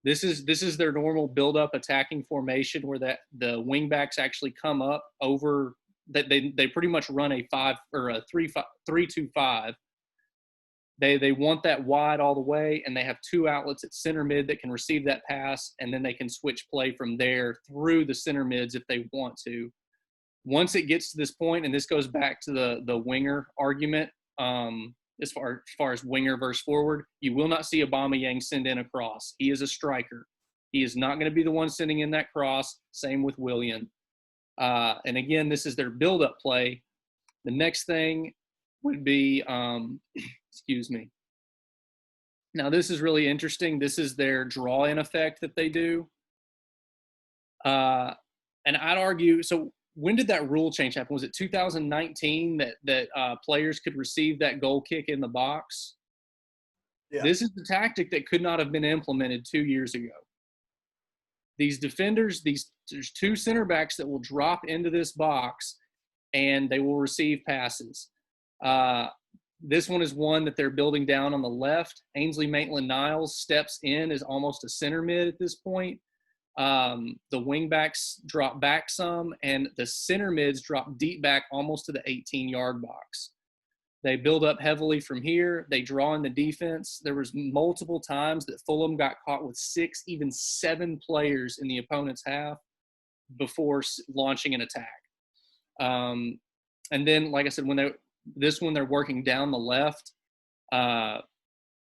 This is their normal build-up attacking formation, where the wing backs actually come up over. That they pretty much run a 3-2-5. They want that wide all the way, and they have 2 outlets at center mid that can receive that pass, and then they can switch play from there through the center mids if they want to. Once it gets to this point, and this goes back to the winger argument, as far as winger versus forward, you will not see Abameyang send in a cross. He is a striker. He is not going to be the one sending in that cross. Same with Willian. And again, this is their build-up play. The next thing would be, excuse me. Now, this is really interesting. This is their draw-in effect that they do. And I'd argue, so when did that rule change happen? Was it 2019 that players could receive that goal kick in the box? Yeah. This is the tactic that could not have been implemented 2 years ago. These defenders, there's 2 center backs that will drop into this box, and they will receive passes. This one is one that they're building down on the left. Ainsley Maitland-Niles steps in as almost a center mid at this point. The wing backs drop back some, and the center mids drop deep back almost to the 18-yard box. They build up heavily from here. They draw in the defense. There was multiple times that Fulham got caught with 6, even 7 players in the opponent's half before launching an attack. And then, like I said, when they're working down the left,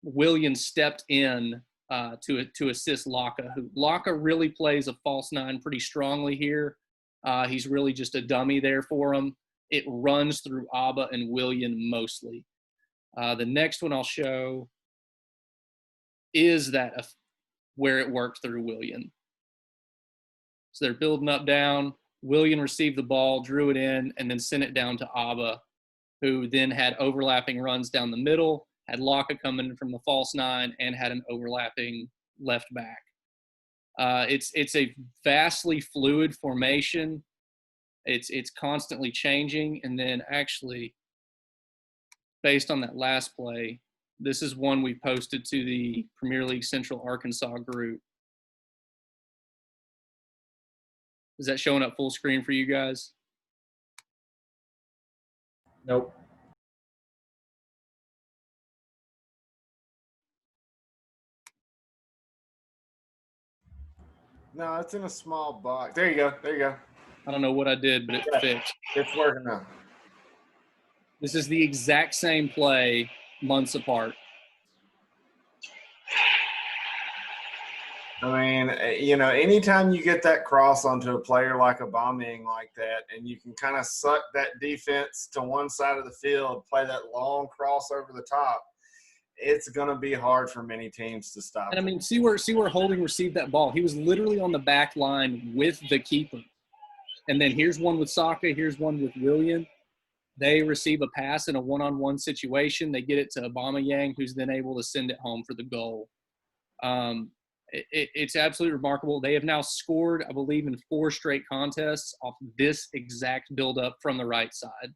Willian stepped in to assist Laka. Laka really plays a false 9 pretty strongly here. He's really just a dummy there for him. It runs through Abba and Willian mostly. The next one I'll show is that where it worked through Willian. So they're building up down. Willian received the ball, drew it in, and then sent it down to Abba, who then had overlapping runs down the middle, had Laka coming from the false 9, and had an overlapping left back. It's a vastly fluid formation. It's constantly changing. And then actually, based on that last play, this is one we posted to the Premier League Central Arkansas group. Is that showing up full screen for you guys? Nope. No, it's in a small box. There you go. There you go. I don't know what I did, but it fixed. It's working now. This is the exact same play months apart. I mean, anytime you get that cross onto a player like Abameyang like that, and you can kind of suck that defense to one side of the field, play that long cross over the top, it's going to be hard for many teams to stop. And I mean, see where Holding received that ball. He was literally on the back line with the keeper. And then here's one with Saka. Here's one with Willian. They receive a pass in a one-on-one situation. They get it to Abameyang, who's then able to send it home for the goal. It's absolutely remarkable. They have now scored, I believe, in 4 straight contests off this exact build-up from the right side.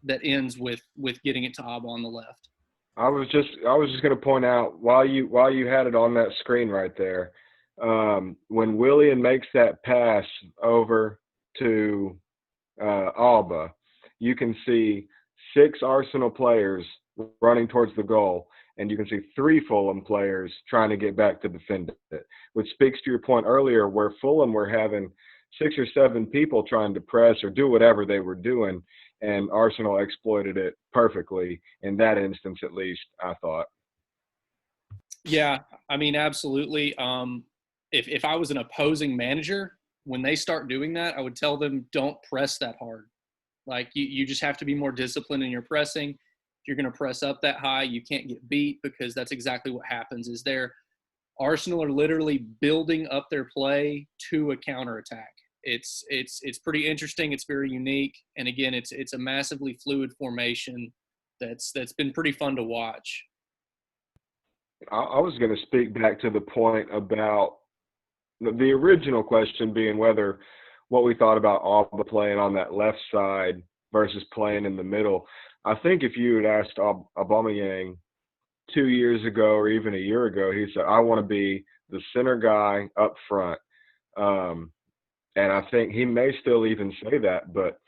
that ends with getting it to Abba on the left. I was just going to point out while you had it on that screen right there, when Willian makes that pass over to Alba, you can see 6 Arsenal players running towards the goal, and you can see 3 Fulham players trying to get back to defend it, which speaks to your point earlier where Fulham were having 6 or 7 people trying to press or do whatever they were doing, and Arsenal exploited it perfectly in that instance, at least, I thought. Yeah, I mean, absolutely. If I was an opposing manager, when they start doing that, I would tell them don't press that hard. Like you just have to be more disciplined in your pressing. If you're going to press up that high, you can't get beat, because that's exactly what happens. Is Arsenal are literally building up their play to a counterattack. It's pretty interesting. It's very unique, and again, it's a massively fluid formation that's been pretty fun to watch. I was going to speak back to the point about the original question being whether what we thought about Alba playing on that left side versus playing in the middle. I think if you had asked Abameyang 2 years ago or even a year ago, he said, I want to be the center guy up front. And I think he may still even say that, but,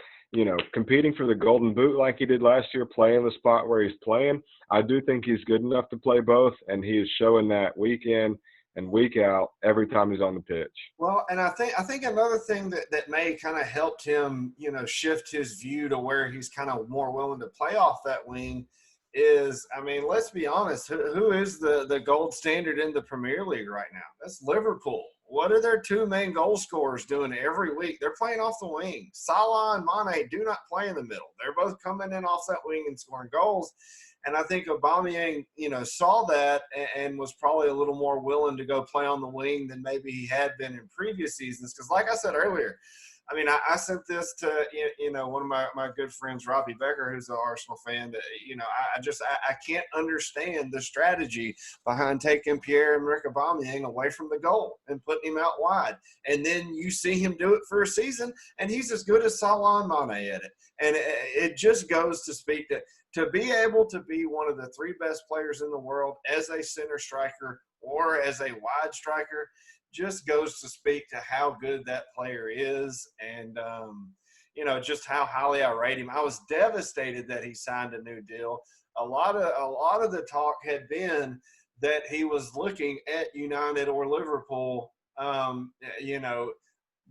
competing for the Golden Boot like he did last year, playing the spot where he's playing, I do think he's good enough to play both, and he is showing that week in and week out every time he's on the pitch. Well, and I think another thing that may kind of helped him, shift his view to where he's kind of more willing to play off that wing is, I mean, let's be honest, who is the gold standard in the Premier League right now? That's Liverpool. What are their 2 main goal scorers doing every week? They're playing off the wing. Salah and Mane do not play in the middle. They're both coming in off that wing and scoring goals. And I think Abameyang, saw that and was probably a little more willing to go play on the wing than maybe he had been in previous seasons. Because like I said earlier, I mean, I sent this to, one of my good friends, Robbie Becker, who's an Arsenal fan, that, I can't understand the strategy behind taking Pierre-Emerick Abameyang away from the goal and putting him out wide. And then you see him do it for a season, and he's as good as Salah and Mane at it. And it just goes to speak to be able to be one of the 3 best players in the world as a center striker or as a wide striker just goes to speak to how good that player is and, just how highly I rate him. I was devastated that he signed a new deal. A lot of the talk had been that he was looking at United or Liverpool, that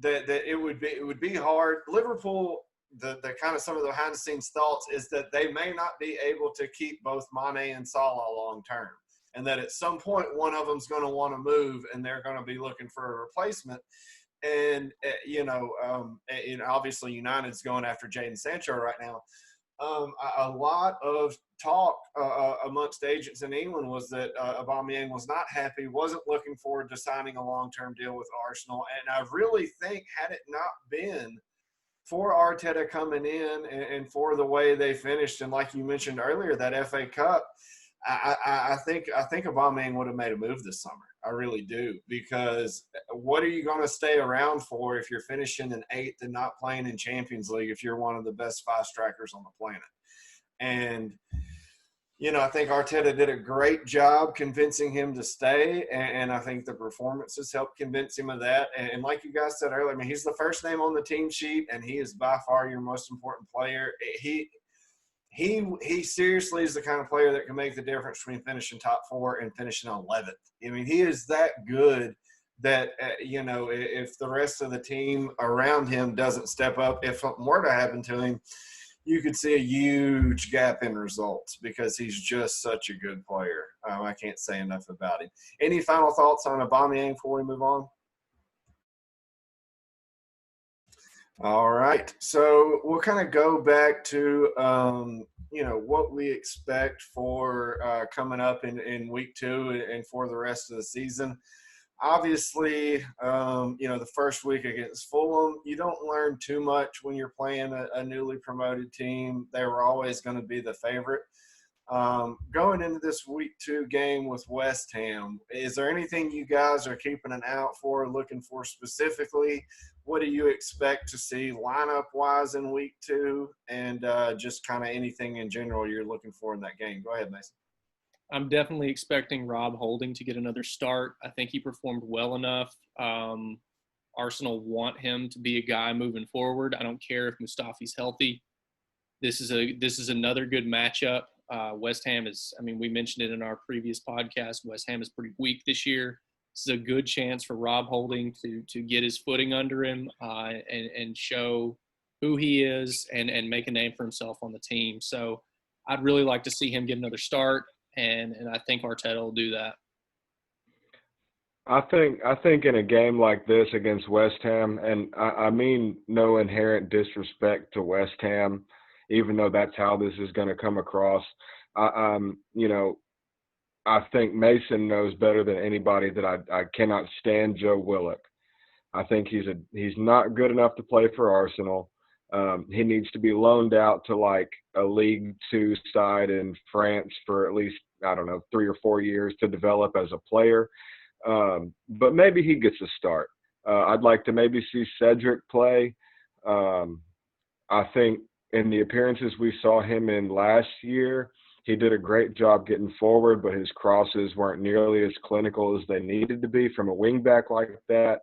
it would be hard. Liverpool, the kind of some of the behind the scenes thoughts is that they may not be able to keep both Mane and Salah long term, and that at some point one of them's going to want to move and they're going to be looking for a replacement. And obviously United's going after Jadon Sancho right now. A lot of talk amongst agents in England was that Abameyang was not happy, wasn't looking forward to signing a long-term deal with Arsenal. And I really think had it not been for Arteta coming in and for the way they finished, and like you mentioned earlier, that FA Cup, I think Abameyang would have made a move this summer. I really do, because what are you going to stay around for if you're finishing in 8th and not playing in Champions League if you're one of the best 5 strikers on the planet? And I think Arteta did a great job convincing him to stay, and I think the performances helped convince him of that. And like you guys said earlier, I mean, he's the first name on the team sheet, and he is by far your most important player. He seriously is the kind of player that can make the difference between finishing top 4 and finishing 11th. I mean, he is that good that, if the rest of the team around him doesn't step up, if something were to happen to him, you could see a huge gap in results because he's just such a good player. I can't say enough about him. Any final thoughts on Abameyang before we move on? All right. So we'll kind of go back to, what we expect for coming up in week 2 and for the rest of the season. Obviously, the first week against Fulham, you don't learn too much when you're playing a newly promoted team. They were always going to be the favorite. Going into this week 2 game with West Ham, is there anything you guys are keeping an eye out for, looking for specifically? What do you expect to see lineup-wise in week 2, and just kind of anything in general you're looking for in that game? Go ahead, Mason. I'm definitely expecting Rob Holding to get another start. I think he performed well enough. Arsenal want him to be a guy moving forward. I don't care if Mustafi's healthy. This is another good matchup. West Ham is, I mean, we mentioned it in our previous podcast. West Ham is pretty weak this year. This is a good chance for Rob Holding to get his footing under him and show who he is and make a name for himself on the team. So I'd really like to see him get another start, and I think Arteta will do that. I think in a game like this against West Ham, and I mean no inherent disrespect to West Ham, even though that's how this is going to come across. I think Mason knows better than anybody that I cannot stand Joe Willock. I think he's not good enough to play for Arsenal. He needs to be loaned out to like a League 2 side in France for at least, 3 or 4 years to develop as a player. But maybe he gets a start. I'd like to maybe see Cedric play. I think in the appearances we saw him in last year, he did a great job getting forward, but his crosses weren't nearly as clinical as they needed to be from a wingback like that.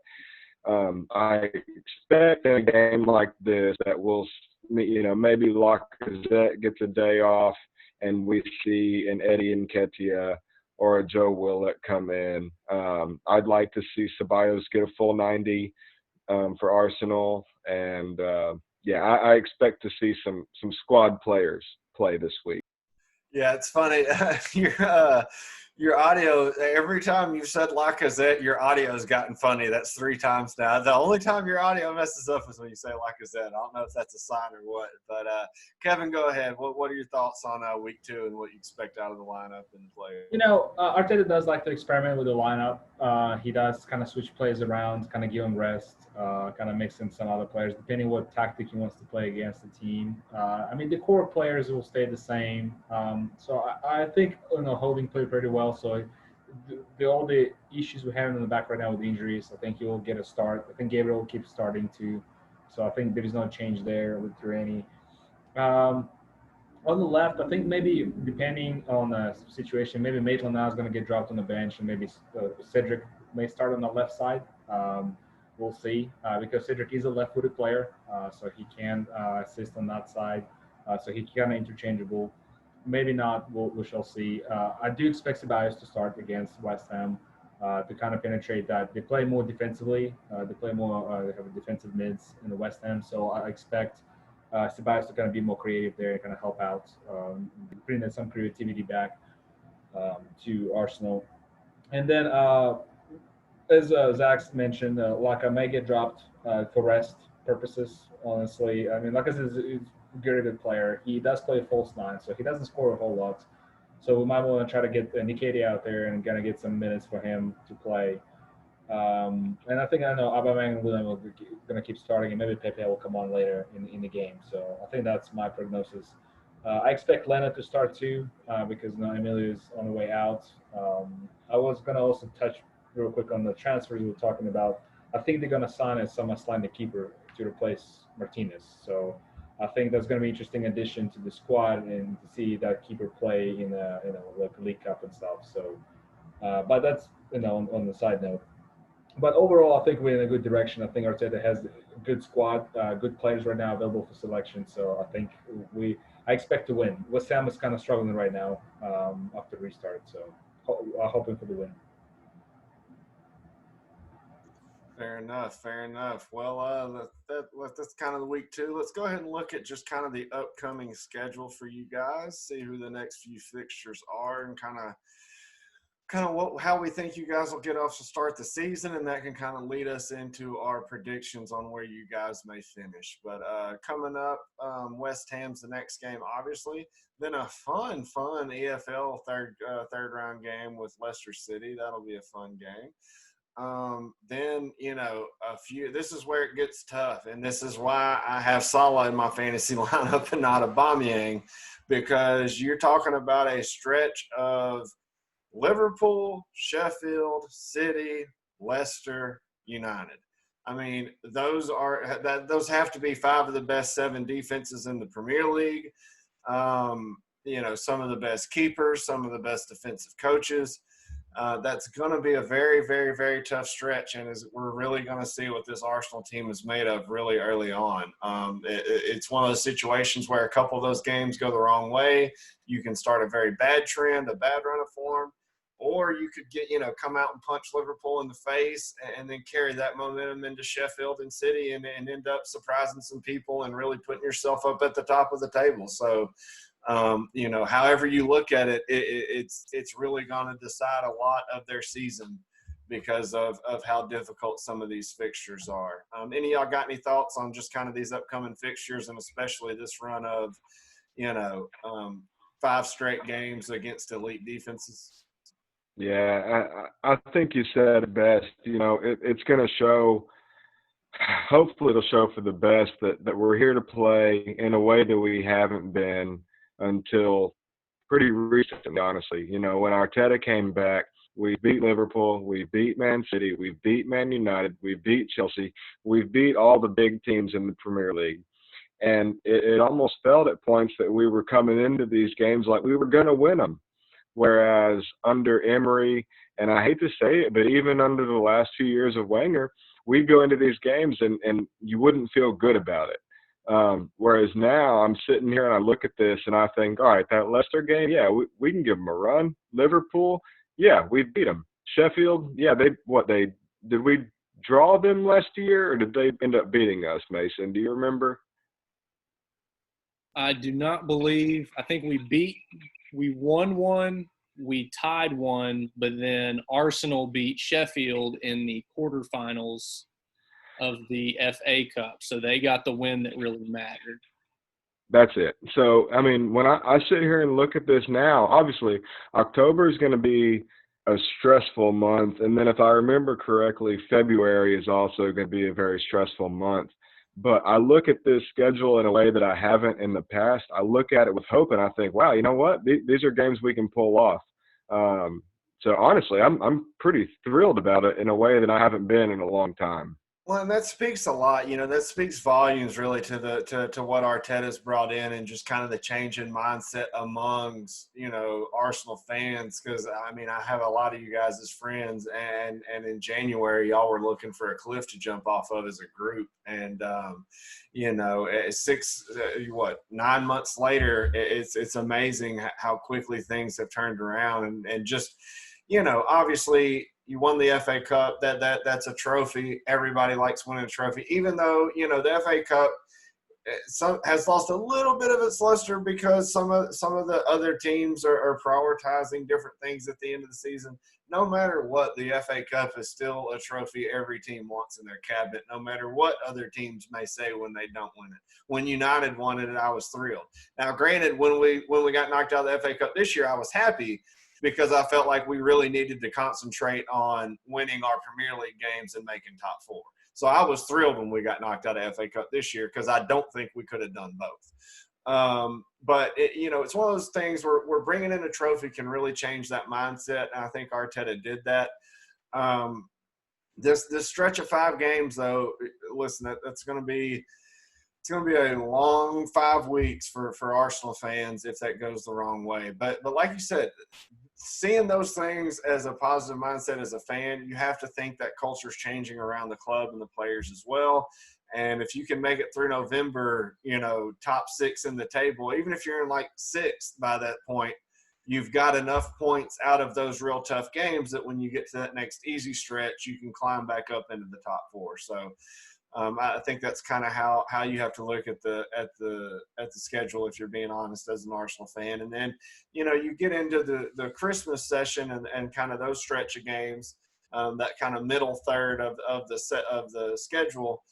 I expect in a game like this that we'll, maybe Lacazette gets a day off and we see an Eddie Nketiah or a Joe Willock come in. I'd like to see Ceballos get a full 90 for Arsenal. And, I expect to see some squad players play this week. Yeah, it's funny. Your audio, every time you've said Lacazette, your audio has gotten funny. That's 3 times now. The only time your audio messes up is when you say Lacazette. I don't know if that's a sign or what. But, Kevin, go ahead. What are your thoughts on week 2 and what you expect out of the lineup and the players? Arteta does like to experiment with the lineup. He does kind of switch plays around, kind of give him rest, kind of mix in some other players, depending what tactic he wants to play against the team. The core players will stay the same. So I think, Holding played pretty well. So all the issues we're having in the back right now with injuries, I think he will get a start. I think Gabriel will keep starting too. So I think there is no change there with Turini. On the left, I think maybe depending on the situation, maybe Maitland-Niles is going to get dropped on the bench, and maybe Cedric may start on the left side. We'll see, because Cedric is a left-footed player, so he can assist on that side. So he's kind of interchangeable. Maybe not. We shall see. I do expect Ceballos to start against West Ham to kind of penetrate that. They play more defensively. They play more. They have a defensive mids in the West Ham, so I expect Ceballos to kind of be more creative there and kind of help out, bring some creativity back to Arsenal. And then, as Zach mentioned, Laka may get dropped for rest purposes. Honestly, Laka is a very good player. He does play false 9, so he doesn't score a whole lot. So we might want to try to get Nketiah out there and kind of get some minutes for him to play. And I know Abameyang and William are going to keep starting, and maybe Pepe will come on later in the game. So I think that's my prognosis. I expect Lena to start too, because Emilio is on the way out. I was going to also touch real quick on the transfers we were talking about. I think they're going to sign as SummerSlam the keeper to replace Martinez. So I think that's going to be an interesting addition to the squad, and to see that keeper play in like a League Cup and stuff. So, but that's on the side note. But overall, I think we're in a good direction. I think Arteta has a good squad, good players right now available for selection. So I think I expect to win. West Ham is kind of struggling right now after restart. So I'm hoping for the win. Fair enough. Well, that's kind of the week 2. Let's go ahead and look at just kind of the upcoming schedule for you guys, see who the next few fixtures are, and kind of how we think you guys will get off to start the season, and that can kind of lead us into our predictions on where you guys may finish. But coming up, West Ham's the next game, obviously. Then a fun EFL third round game with Leicester City. That'll be a fun game. then, this is where it gets tough. And this is why I have Salah in my fantasy lineup and not Abameyang, because you're talking about a stretch of Liverpool, Sheffield, City, Leicester, United. I mean, those have to be 5 of the best 7 defenses in the Premier League. Some of the best keepers, some of the best defensive coaches. That's going to be a very, very, very tough stretch, and we're really going to see what this Arsenal team is made of really early on. It's one of those situations where a couple of those games go the wrong way. You can start a very bad trend, a bad run of form, or you could come out and punch Liverpool in the face and then carry that momentum into Sheffield and City and end up surprising some people and really putting yourself up at the top of the table. So, however you look at it, it's really going to decide a lot of their season because of how difficult some of these fixtures are. Any of y'all got any thoughts on just kind of these upcoming fixtures and especially this run of, 5 straight games against elite defenses? Yeah, I think you said it best. It's going to show – hopefully it'll show for the best that we're here to play in a way that we haven't been until pretty recently, honestly. When Arteta came back, we beat Liverpool, we beat Man City, we beat Man United, we beat Chelsea, we beat all the big teams in the Premier League. And it almost felt at points that we were coming into these games like we were going to win them. Whereas under Emery, and I hate to say it, but even under the last few years of Wenger, we'd go into these games and you wouldn't feel good about it. Whereas now I'm sitting here and I look at this and I think, all right, that Leicester game, yeah, we can give them a run. Liverpool, yeah, we beat them. Sheffield, yeah, did we draw them last year or did they end up beating us, Mason? Do you remember? I do not believe. I think we won one, we tied one, but then Arsenal beat Sheffield in the quarterfinals of the FA Cup. So they got the win that really mattered. That's it. So, I mean, when I sit here and look at this now, obviously October is going to be a stressful month. And then if I remember correctly, February is also going to be a very stressful month. But I look at this schedule in a way that I haven't in the past. I look at it with hope and I think, wow, you know what? These are games we can pull off. So honestly, I'm pretty thrilled about it in a way that I haven't been in a long time. Well, and that speaks a lot. That speaks volumes really to what Arteta's brought in and just kind of the change in mindset amongst, Arsenal fans. Because, I mean, I have a lot of you guys as friends, and in January, y'all were looking for a cliff to jump off of as a group. And, 9 months later, it's amazing how quickly things have turned around. And just, obviously – you won the FA Cup. That's a trophy. Everybody likes winning a trophy, even though the FA Cup has lost a little bit of its luster because some of the other teams are prioritizing different things at the end of the season. No matter what, the FA Cup is still a trophy every team wants in their cabinet, no matter what other teams may say when they don't win it. When United won it, I was thrilled. Now, granted, when we got knocked out of the FA Cup this year, I was happy, because I felt like we really needed to concentrate on winning our Premier League games and making top 4. So I was thrilled when we got knocked out of FA Cup this year because I don't think we could have done both. But, it's one of those things where bringing in a trophy can really change that mindset, and I think Arteta did that. This stretch of 5 games, though, listen, that's going to be – it's going to be a long 5 weeks for Arsenal fans if that goes the wrong way. But like you said, seeing those things as a positive mindset as a fan, you have to think that culture's changing around the club and the players as well. And if you can make it through November, top 6 in the table, even if you're in like 6th by that point, you've got enough points out of those real tough games that when you get to that next easy stretch, you can climb back up into the top 4. So I think that's kind of how you have to look at the schedule if you're being honest as an Arsenal fan. And then, you get into the Christmas session and kind of those stretch of games, that kind of middle third of the schedule.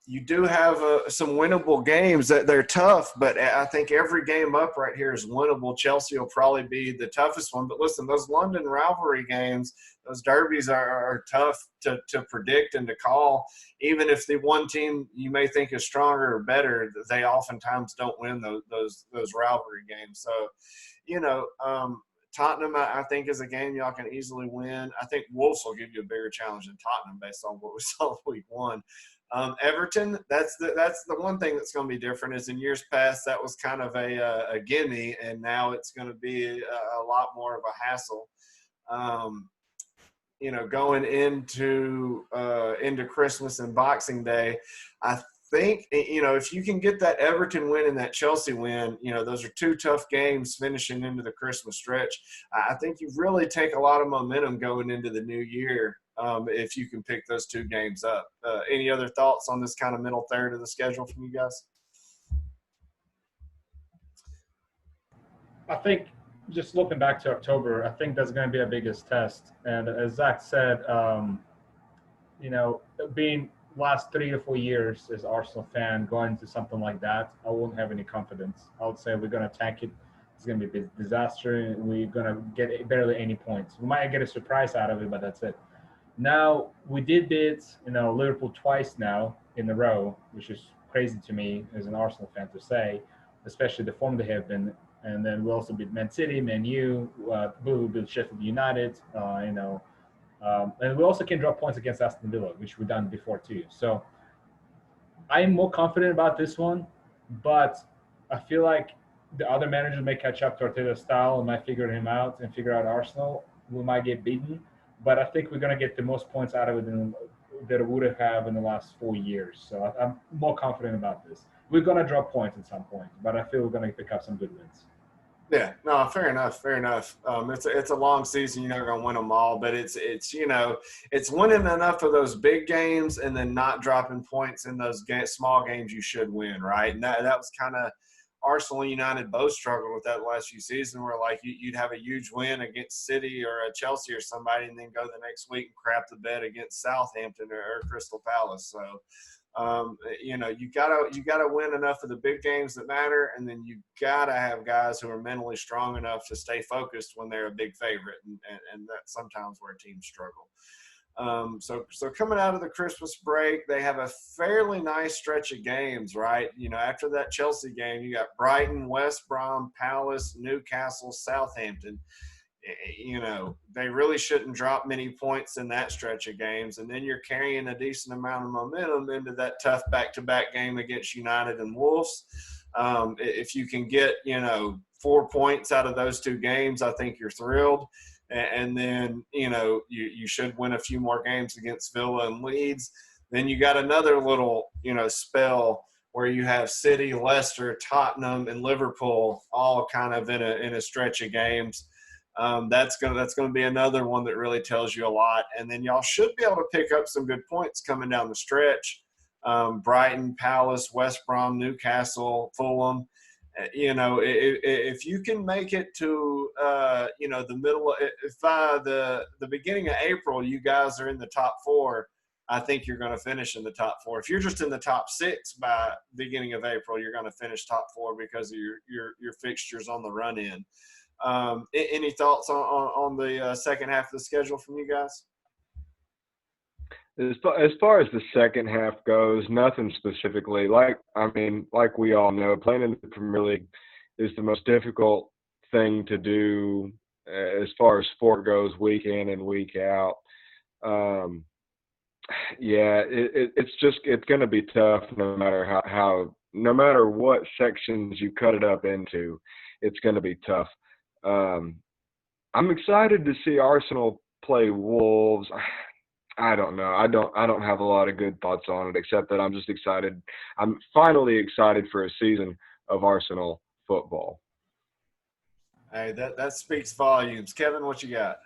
You do have some winnable games that they're tough, but I think every game up right here is winnable. Chelsea will probably be the toughest one. But listen, those London rivalry games, those derbies are tough to predict and to call. Even if the one team you may think is stronger or better, they oftentimes don't win those rivalry games. So, Tottenham, I think, is a game y'all can easily win. I think Wolves will give you a bigger challenge than Tottenham based on what we saw week one. Everton, that's the one thing that's going to be different is in years past that was kind of a gimme, and now it's going to be a lot more of a hassle. Going into Christmas and Boxing Day, I think, if you can get that Everton win and that Chelsea win, those are two tough games finishing into the Christmas stretch. I think you really take a lot of momentum going into the new year if you can pick those two games up. Any other thoughts on this kind of middle third of the schedule from you guys? I think just looking back to October, I think that's going to be our biggest test. And as Zach said, being last 3 to 4 years as Arsenal fan going into something like that, I won't have any confidence. I would say we're going to tank it. It's going to be a disaster, and we're going to get barely any points. We might get a surprise out of it, but that's it. Now, we did beat, Liverpool twice now in a row, which is crazy to me as an Arsenal fan to say, especially the form they have been. And then we also beat Man City, Man U, we beat Sheffield United, and we also can drop points against Aston Villa, which we've done before too. So I'm more confident about this one, but I feel like the other managers may catch up to Arteta's style and might figure him out and figure out Arsenal. We might get beaten, but I think we're going to get the most points out of it than that we would have in the last 4 years. So I'm more confident about this. We're going to drop points at some point, but I feel we're going to pick up some good wins. Yeah, no, fair enough. It's a long season. You're not going to win them all, but it's winning enough of those big games and then not dropping points in those small games you should win, right? And that was kind of Arsenal and United both struggled with that last few seasons where, like, you'd have a huge win against City or a Chelsea or somebody and then go the next week and crap the bed against Southampton or Crystal Palace. So, you gotta win enough of the big games that matter, and then you gotta have guys who are mentally strong enough to stay focused when they're a big favorite, and that's sometimes where teams struggle. So coming out of the Christmas break, they have a fairly nice stretch of games, right? After that Chelsea game, you got Brighton, West Brom, Palace, Newcastle, Southampton. They really shouldn't drop many points in that stretch of games. And then you're carrying a decent amount of momentum into that tough back-to-back game against United and Wolves. If you can get, 4 points out of those two games, I think you're thrilled. And then, you should win a few more games against Villa and Leeds. Then you got another little, spell where you have City, Leicester, Tottenham, and Liverpool all kind of in a stretch of games. That's gonna be another one that really tells you a lot. And then y'all should be able to pick up some good points coming down the stretch. Brighton, Palace, West Brom, Newcastle, Fulham. If you can make it to the middle, if by the beginning of April you guys are in the top 4, I think you're going to finish in the top 4. If you're just in the top 6 by beginning of April, you're going to finish top 4 because of your fixtures on the run in. Any thoughts on the second half of the schedule from you guys? As far as the second half goes, nothing specifically. Like we all know, playing in the Premier League is the most difficult thing to do as far as sport goes, week in and week out. It's going to be tough no matter what sections you cut it up into. It's going to be tough. I'm excited to see Arsenal play Wolves. I don't know. I don't have a lot of good thoughts on it, except that I'm just excited. I'm finally excited for a season of Arsenal football. Hey, that speaks volumes. Kevin, what you got?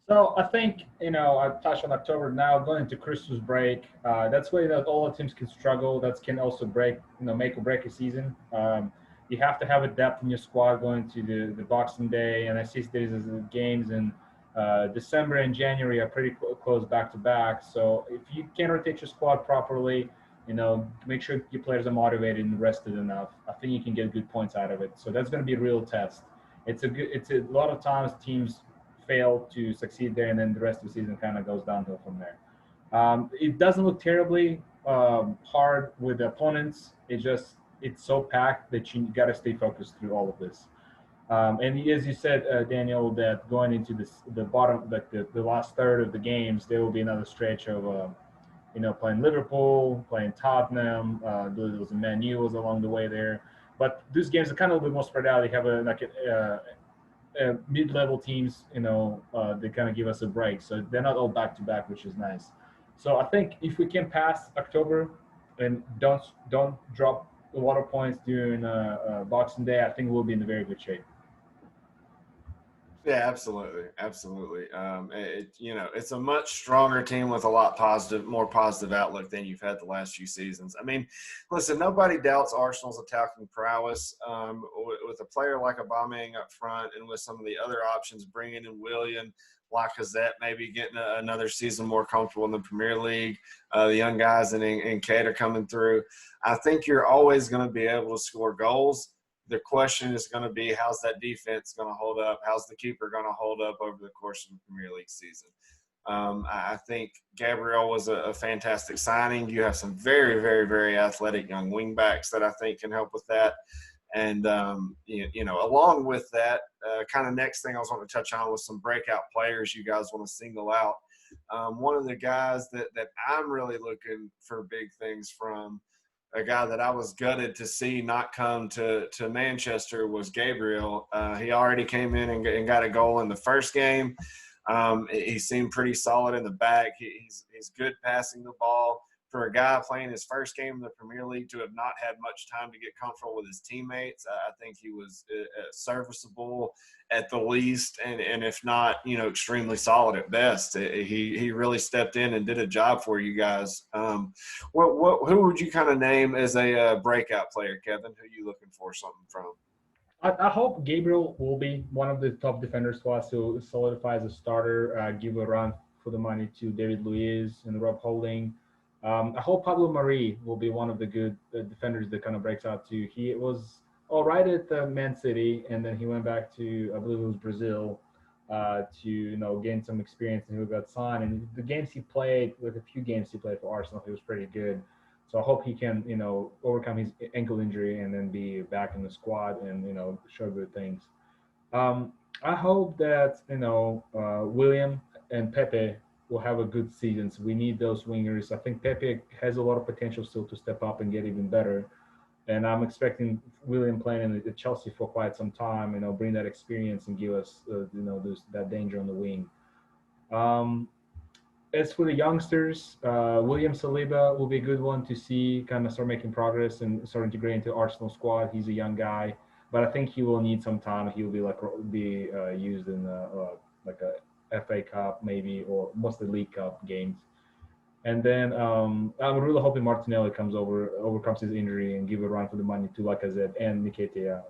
So I think, I touched on October now, going into Christmas break. That's where all the teams can struggle. That can also make or break a season. You have to have a depth in your squad going to the Boxing Day, and I see there's games in December and January are pretty close back to back. So if you can rotate your squad properly make sure your players are motivated and rested enough. I think you can get good points out of it. So that's going to be a real test. It's a lot of times teams fail to succeed there, and then the rest of the season kind of goes downhill from there. It doesn't look terribly hard with the opponents. It's so packed that you got to stay focused through all of this. And as you said, Daniel, that going into the bottom, like the last third of the games, there will be another stretch of, playing Liverpool, playing Tottenham. There was a Man U was along the way there. But these games are kind of a little bit more spread out. They have mid-level teams, they kind of give us a break. So they're not all back-to-back, which is nice. So I think if we can pass October and don't drop a lot of points during Boxing Day, I think we'll be in a very good shape. Yeah, absolutely. It's a much stronger team with a lot more positive outlook than you've had the last few seasons. I mean, listen, nobody doubts Arsenal's attacking prowess. With a player like Abameyang up front and with some of the other options, bringing in William, Lacazette, maybe getting another season more comfortable in the Premier League, the young guys in Kate are coming through. I think you're always going to be able to score goals. The question is going to be, how's that defense going to hold up? How's the keeper going to hold up over the course of the Premier League season? I think Gabriel was a fantastic signing. You have some very, very, very athletic young wingbacks that I think can help with that. And, along with that, kind of next thing I was wanting to touch on was some breakout players you guys want to single out. One of the guys that I'm really looking for big things from, a guy that I was gutted to see not come to Manchester, was Gabriel. He already came in and got a goal in the first game. He seemed pretty solid in the back. He's good passing the ball. For a guy playing his first game in the Premier League to have not had much time to get comfortable with his teammates, I think he was serviceable at the least, and if not, extremely solid at best. He really stepped in and did a job for you guys. Who would you kind of name as a breakout player, Kevin? Who are you looking for something from? I hope Gabriel will be one of the top defenders for us to solidify as a starter, give a run for the money to David Luiz and Rob Holding. I hope Pablo Mari will be one of the good defenders that kind of breaks out too. He was all right at Man City, and then he went back to, I believe it was Brazil, to gain some experience, and he got signed. And the games he played, with a few games he played for Arsenal, he was pretty good. So I hope he can, overcome his ankle injury and then be back in the squad and show good things. I hope that William and Pepe will have a good season. So we need those wingers. I think Pepe has a lot of potential still to step up and get even better. And I'm expecting William playing in Chelsea for quite some time, bring that experience and give us, that danger on the wing. As for the youngsters, William Saliba will be a good one to see kind of start making progress and start integrating into Arsenal squad. He's a young guy, but I think he will need some time. He will be used in like a FA Cup maybe, or mostly League Cup games. And then I'm really hoping Martinelli overcomes his injury and give a run for the money to Lacazette and Nketiah.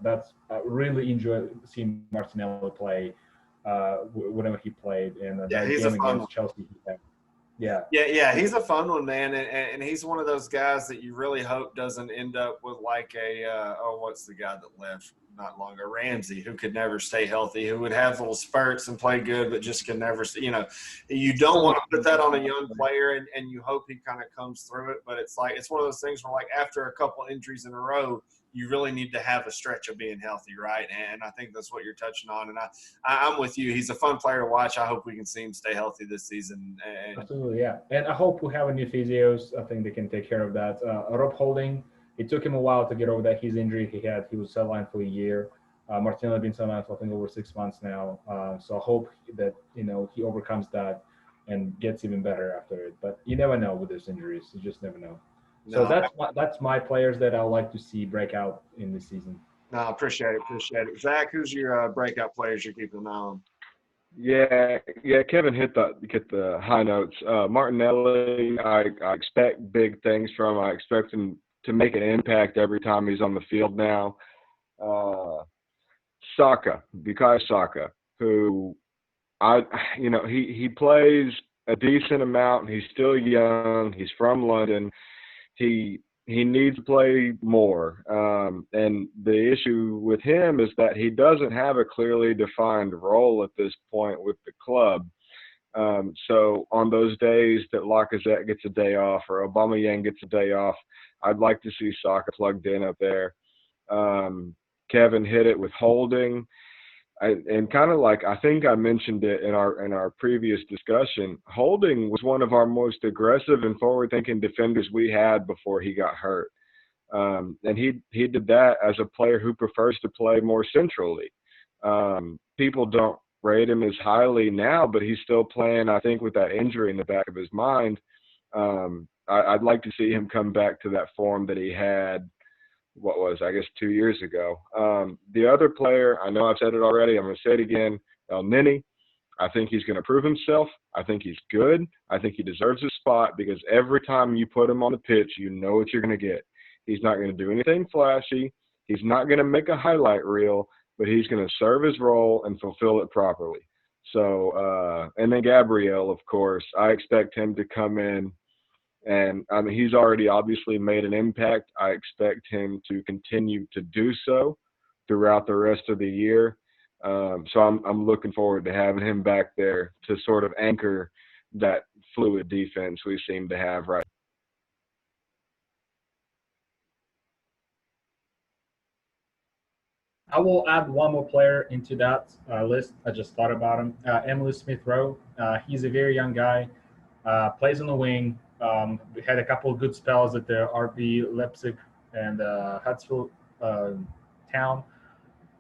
I really enjoy seeing Martinelli play whenever he played, and that game against Chelsea he had. Yeah, he's a fun one, man, and he's one of those guys that you really hope doesn't end up with like what's the guy that left not long ago, Ramsey, who could never stay healthy, who would have little spurts and play good, but just can never, you don't want to put that on a young player, and you hope he kind of comes through it, but it's one of those things where, like, after a couple injuries in a row, you really need to have a stretch of being healthy, right? And I think that's what you're touching on. And I'm with you. He's a fun player to watch. I hope we can see him stay healthy this season. Absolutely, yeah. And I hope we have a new physios. I think they can take care of that. Rob Holding, it took him a while to get over that. His injury he was sidelined for a year. Martinelli has been sidelined for, I think, over 6 months now. So I hope that, he overcomes that and gets even better after it. But you never know with those injuries. You just never know. So that's my players that I would like to see break out in this season. No, appreciate it. Zach, who's your breakout players you're keeping an eye on? Yeah. Kevin hit the high notes. Martinelli, I expect big things from him. I expect him to make an impact every time he's on the field now. Bukayo Saka, who he plays a decent amount. He's still young. He's from London. he needs to play more. And the issue with him is that he doesn't have a clearly defined role at this point with the club. So on those days that Lacazette gets a day off or Abameyang gets a day off, I'd like to see Saka plugged in up there. Kevin hit it with Holding. And kind of like I think I mentioned it in our previous discussion, Holding was one of our most aggressive and forward-thinking defenders we had before he got hurt. And he did that as a player who prefers to play more centrally. People don't rate him as highly now, but he's still playing, I think, with that injury in the back of his mind. I'd like to see him come back to that form that he had, 2 years ago. The other player, I know I've said it already, I'm going to say it again, El Nini. I think he's going to prove himself. I think he's good. I think he deserves his spot because every time you put him on the pitch, you know what you're going to get. He's not going to do anything flashy. He's not going to make a highlight reel, but he's going to serve his role and fulfill it properly. So, and then Gabriel, of course, I expect him to come in. And I mean, he's already obviously made an impact. I expect him to continue to do so throughout the rest of the year. So I'm looking forward to having him back there to sort of anchor that fluid defense we seem to have right. I will add one more player into that list. I just thought about him. Emily Smith-Rowe. He's a very young guy. Plays on the wing. We had a couple of good spells at the RB Leipzig and Huddersfield Town.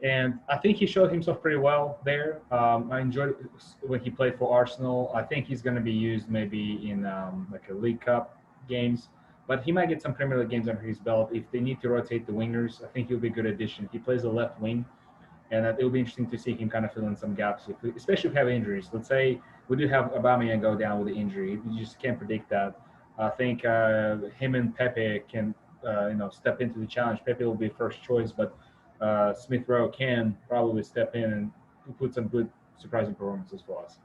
And I think he showed himself pretty well there. I enjoyed when he played for Arsenal. I think he's going to be used maybe in like a League Cup games. But he might get some Premier League games under his belt. If they need to rotate the wingers, I think he'll be a good addition. He plays the left wing. And it will be interesting to see him kind of fill in some gaps, especially if we have injuries. Let's say we do have Abameyang go down with the injury. You just can't predict that. I think him and Pepe can, step into the challenge. Pepe will be first choice, but Smith-Rowe can probably step in and put some good, surprising performances for us.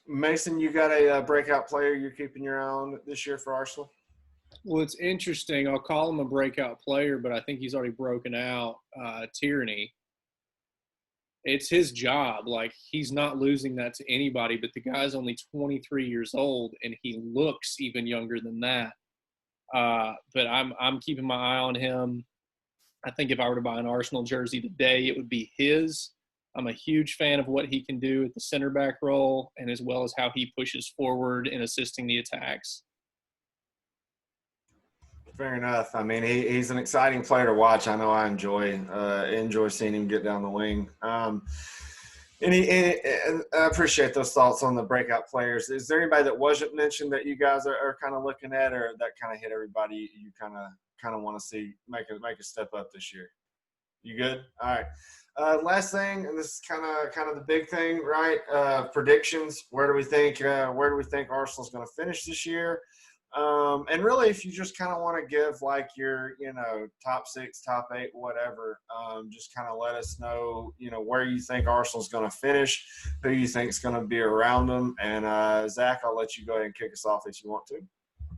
Mason, you got a breakout player you're keeping your eye on this year for Arsenal? Well, it's interesting. I'll call him a breakout player, but I think he's already broken out. Tierney. It's his job. Like, he's not losing that to anybody, but the guy's only 23 years old, and he looks even younger than that. But I'm keeping my eye on him. I think if I were to buy an Arsenal jersey today, it would be his. I'm a huge fan of what he can do at the center back role and as well as how he pushes forward in assisting the attacks. Fair enough. I mean, he's an exciting player to watch. I know I enjoy seeing him get down the wing. And I appreciate those thoughts on the breakout players. Is there anybody that wasn't mentioned that you guys are kind of looking at, or that kind of hit everybody you kind of want to see make a step up this year? You good? All right. Last thing, and this is kind of the big thing, right? Predictions. Where do we think Arsenal's going to finish this year? And really, if you just kind of want to give like your, top 6, top 8, whatever, just kind of let us know, where you think Arsenal's going to finish, who you think is going to be around them. And Zach, I'll let you go ahead and kick us off if you want to.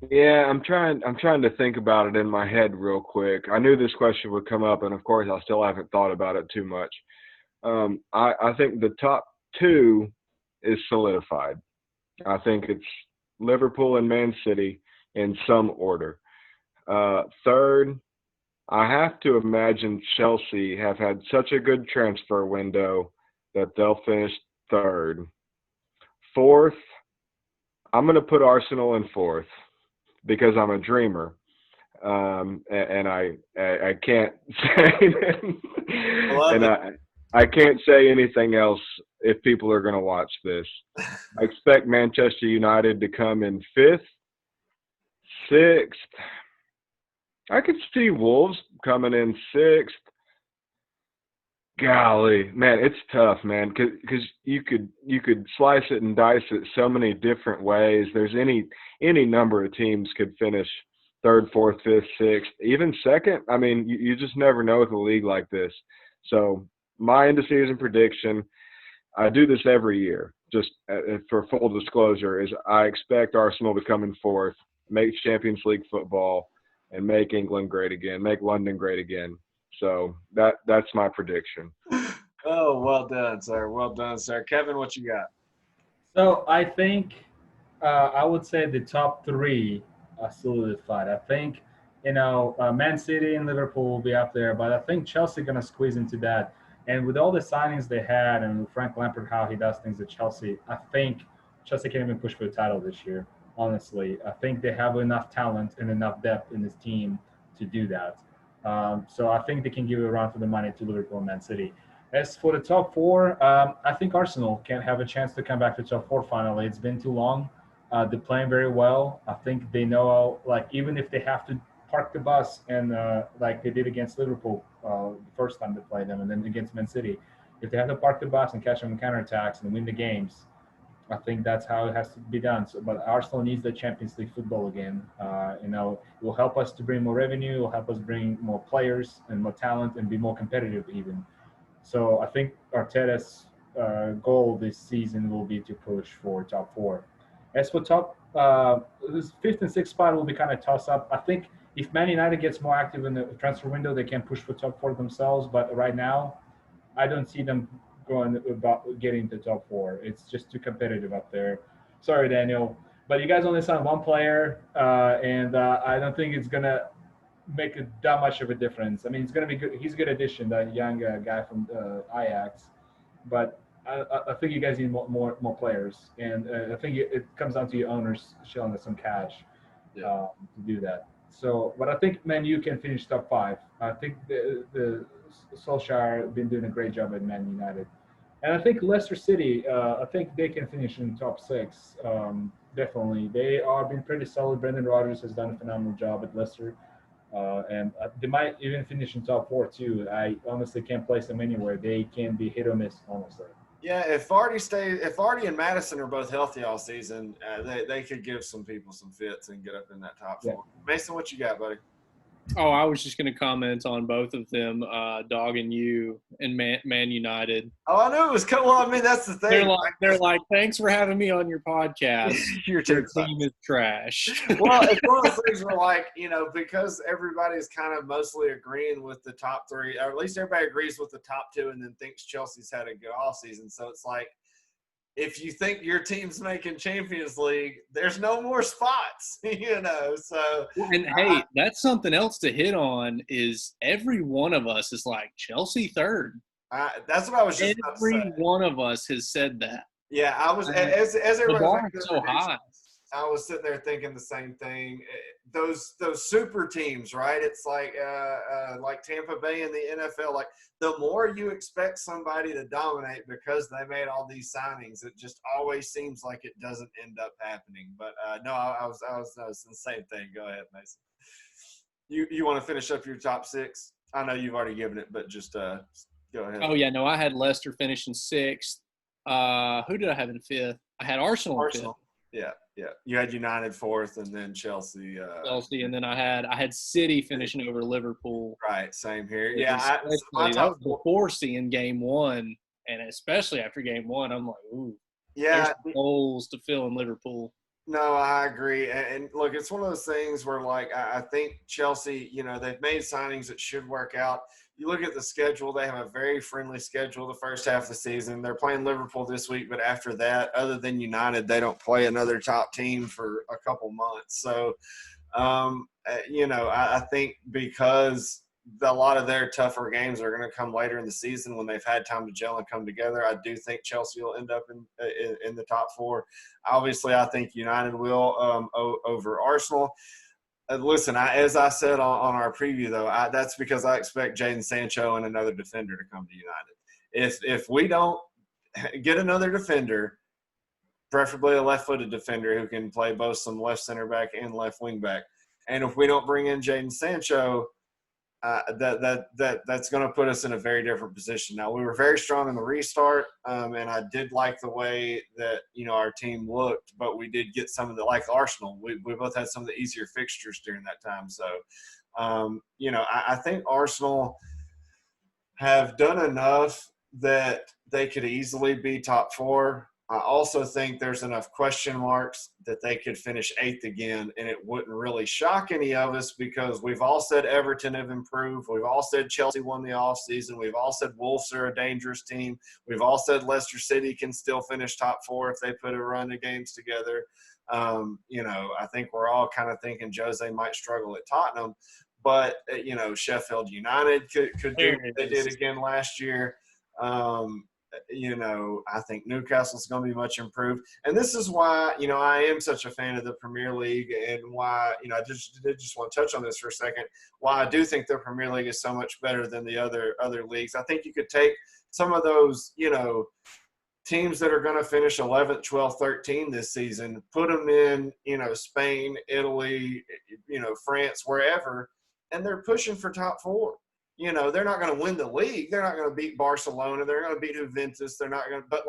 Yeah, I'm trying to think about it in my head real quick. I knew this question would come up, and of course, I still haven't thought about it too much. I think the top 2 is solidified. I think it's Liverpool and Man City in some order. Third, I have to imagine Chelsea have had such a good transfer window that they'll finish third. Fourth, I'm going to put Arsenal in fourth because I'm a dreamer. And I can't say I can't say anything else if people are going to watch this. I expect Manchester United to come in 5th, 6th. I could see Wolves coming in 6th. Golly, man, it's tough, man, because you could slice it and dice it so many different ways. There's any number of teams could finish 3rd, 4th, 5th, 6th, even 2nd. I mean, you just never know with a league like this. So my end-of-season prediction, I do this every year, just for full disclosure, is I expect Arsenal to come in 4th make Champions League football, and make England great again, make London great again. So that's my prediction. Oh, well done, sir. Well done, sir. Kevin, what you got? So I think I would say the top three are solidified. I think Man City and Liverpool will be up there, but I think Chelsea going to squeeze into that. And with all the signings they had, and with Frank Lampard, how he does things at Chelsea, I think Chelsea can even push for the title this year. Honestly, I think they have enough talent and enough depth in this team to do that. So I think they can give a run for the money to Liverpool and Man City. As for the top four, I think Arsenal can have a chance to come back to top four finally. It's been too long. They're playing very well. I think they know, like, even if they have to park the bus and like they did against Liverpool the first time they played them, and then against Man City, if they have to park the bus and catch them in counterattacks and win the games, I think that's how it has to be done. So, but Arsenal needs the Champions League football again. It will help us to bring more revenue. It will help us bring more players and more talent and be more competitive even. So I think Arteta's goal this season will be to push for top four. As for this fifth and sixth spot will be kind of toss up. I think if Man United gets more active in the transfer window, they can push for top four themselves. But right now, I don't see them going about getting to top four. It's just too competitive up there. Sorry, Daniel, but you guys only signed one player, and I don't think it's gonna make that much of a difference. I mean, it's going to be good. He's a good addition, that young guy from Ajax. But I think you guys need more players, and I think it comes down to your owners showing us some cash to do that. So, but I think Man U can finish top five. I think the Solskjaer been doing a great job at Man United, and I think Leicester City. I think they can finish in top six. Definitely, they are been pretty solid. Brendan Rodgers has done a phenomenal job at Leicester. And they might even finish in top four too. I honestly can't place them anywhere. They can be hit or miss, honestly. Yeah, if Vardy and Madison are both healthy all season, they could give some people some fits and get up in that top four. Yeah. Mason, what you got, buddy? Oh, I was just going to comment on both of them, Dog and you, and Man United. Oh, I knew it was – well, I mean, that's the thing. They're like, thanks for having me on your podcast. Your team is trash. Well, it's one of those things where, like, because everybody's kind of mostly agreeing with the top three, or at least everybody agrees with the top two and then thinks Chelsea's had a good offseason. So it's like, if you think your team's making Champions League, there's no more spots, so. And, hey, that's something else to hit on is every one of us is like, Chelsea third. That's what I was just about to say. Every one of us has said that. Yeah, I was – as everybody – so high. I was sitting there thinking the same thing. Those super teams, right? It's like Tampa Bay in the NFL. Like, the more you expect somebody to dominate because they made all these signings, it just always seems like it doesn't end up happening. But no, I was the same thing. Go ahead, Mason. You want to finish up your top six? I know you've already given it, but just go ahead. Oh yeah, no, I had Leicester finishing sixth. Who did I have in fifth? I had Arsenal in fifth. Yeah. You had United fourth, and then Chelsea. And then I had City finishing over Liverpool. Right, same here. That was before seeing Game 1, and especially after Game 1, I'm like, ooh. Yeah. There's holes to fill in Liverpool. No, I agree. And look, it's one of those things where, like, I think Chelsea, they've made signings that should work out. You look at the schedule, they have a very friendly schedule the first half of the season. They're playing Liverpool this week, but after that, other than United, they don't play another top team for a couple months. So, I think because a lot of their tougher games are going to come later in the season when they've had time to gel and come together, I do think Chelsea will end up in the top four. Obviously, I think United will over Arsenal. Listen, as I said on our preview, though, that's because I expect Jadon Sancho and another defender to come to United. If we don't get another defender, preferably a left-footed defender who can play both some left center back and left wing back, and if we don't bring in Jadon Sancho, that's going to put us in a very different position. Now, we were very strong in the restart, and I did like the way that our team looked, but we did get some of the, like Arsenal, we both had some of the easier fixtures during that time. So, I think Arsenal have done enough that they could easily be top four. I also think there's enough question marks that they could finish 8th again, and it wouldn't really shock any of us because we've all said Everton have improved. We've all said Chelsea won the offseason. We've all said Wolves are a dangerous team. We've all said Leicester City can still finish top 4 if they put a run of games together. I think we're all kind of thinking Jose might struggle at Tottenham. But, Sheffield United could do what they did again last year. I think Newcastle's going to be much improved. And this is why, I am such a fan of the Premier League and why, I just want to touch on this for a second, why I do think the Premier League is so much better than the other leagues. I think you could take some of those, teams that are going to finish 11th, 12th, 13th this season, put them in, Spain, Italy, France, wherever, and they're pushing for top 4. They're not going to win the league. They're not going to beat Barcelona. They're going to beat Juventus. They're not going to – but,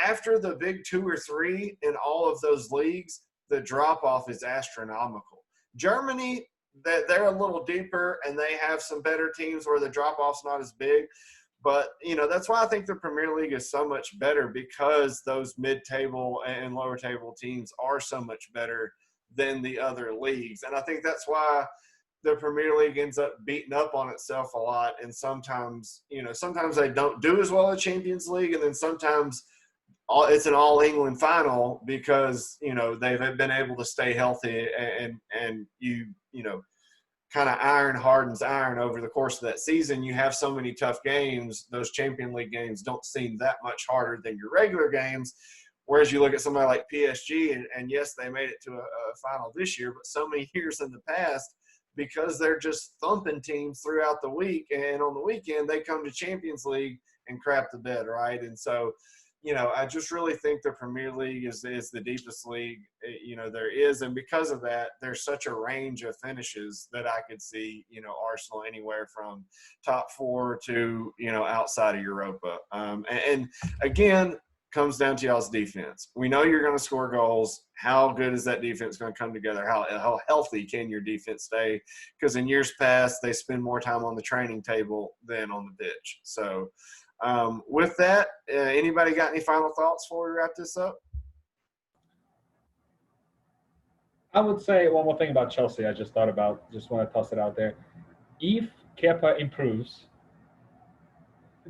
after the big 2 or 3 in all of those leagues, the drop-off is astronomical. Germany, they're a little deeper, and they have some better teams where the drop-off's not as big. But, that's why I think the Premier League is so much better because those mid-table and lower-table teams are so much better than the other leagues. And I think that's why – the Premier League ends up beating up on itself a lot. And sometimes, sometimes they don't do as well at Champions League. And then sometimes it's an all England final because, they've been able to stay healthy and kind of iron hardens iron over the course of that season. You have so many tough games. Those Champions League games don't seem that much harder than your regular games. Whereas you look at somebody like PSG and yes, they made it to a final this year, but so many years in the past, because they're just thumping teams throughout the week. And on the weekend, they come to Champions League and crap the bed, right? And so, I just really think the Premier League is the deepest league, there is. And because of that, there's such a range of finishes that I could see, Arsenal anywhere from top 4 to, outside of Europa. And again, comes down to y'all's defense. We know you're going to score goals. How good is that defense going to come together? How healthy can your defense stay? Because in years past, they spend more time on the training table than on the pitch. So with that, anybody got any final thoughts before we wrap this up? I would say one more thing about Chelsea I just thought about. Just want to toss it out there. If Kepa improves,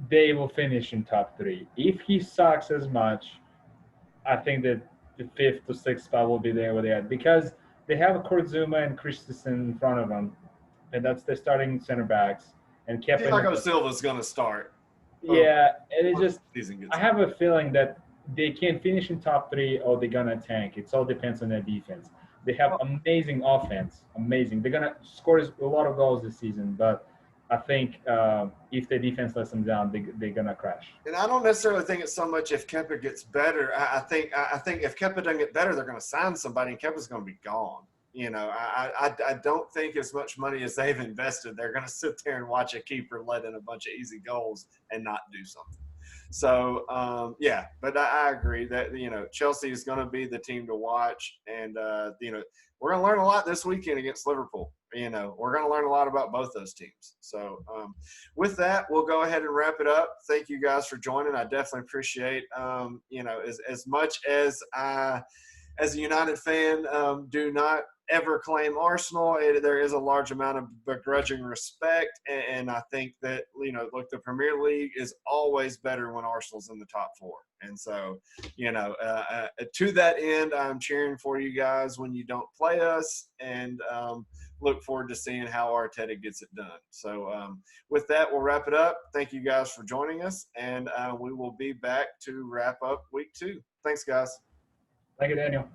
they will finish in top 3. If he sucks as much, I think that the 5th to 6th spot will be there where they are because they have Kurt Zuma and Christensen in front of them, and that's their starting center backs. And Kepa. Thiago Silva's going to start. Yeah, and it just I have a feeling that they can finish in top 3 or they're gonna tank. It all depends on their defense. They have amazing offense, amazing. They're gonna score a lot of goals this season, but I think if the defense lets them down, they're gonna crash. And I don't necessarily think it's so much if Kepa gets better. I think if Kepa doesn't get better, they're going to sign somebody, and Kepa's going to be gone. I don't think as much money as they've invested, they're going to sit there and watch a keeper let in a bunch of easy goals and not do something. So but I agree that Chelsea is going to be the team to watch, and we're going to learn a lot this weekend against Liverpool. We're going to learn a lot about both those teams. So with that, we'll go ahead and wrap it up. Thank you guys for joining. I definitely appreciate, as much as I, as a United fan, do not ever claim Arsenal. There is a large amount of begrudging respect. And I think that, the Premier League is always better when Arsenal's in the top 4. And so, to that end, I'm cheering for you guys when you don't play us, and look forward to seeing how Arteta gets it done. So with that, we'll wrap it up. Thank you guys for joining us, and we will be back to wrap up week 2. Thanks, guys. Thank you, Daniel.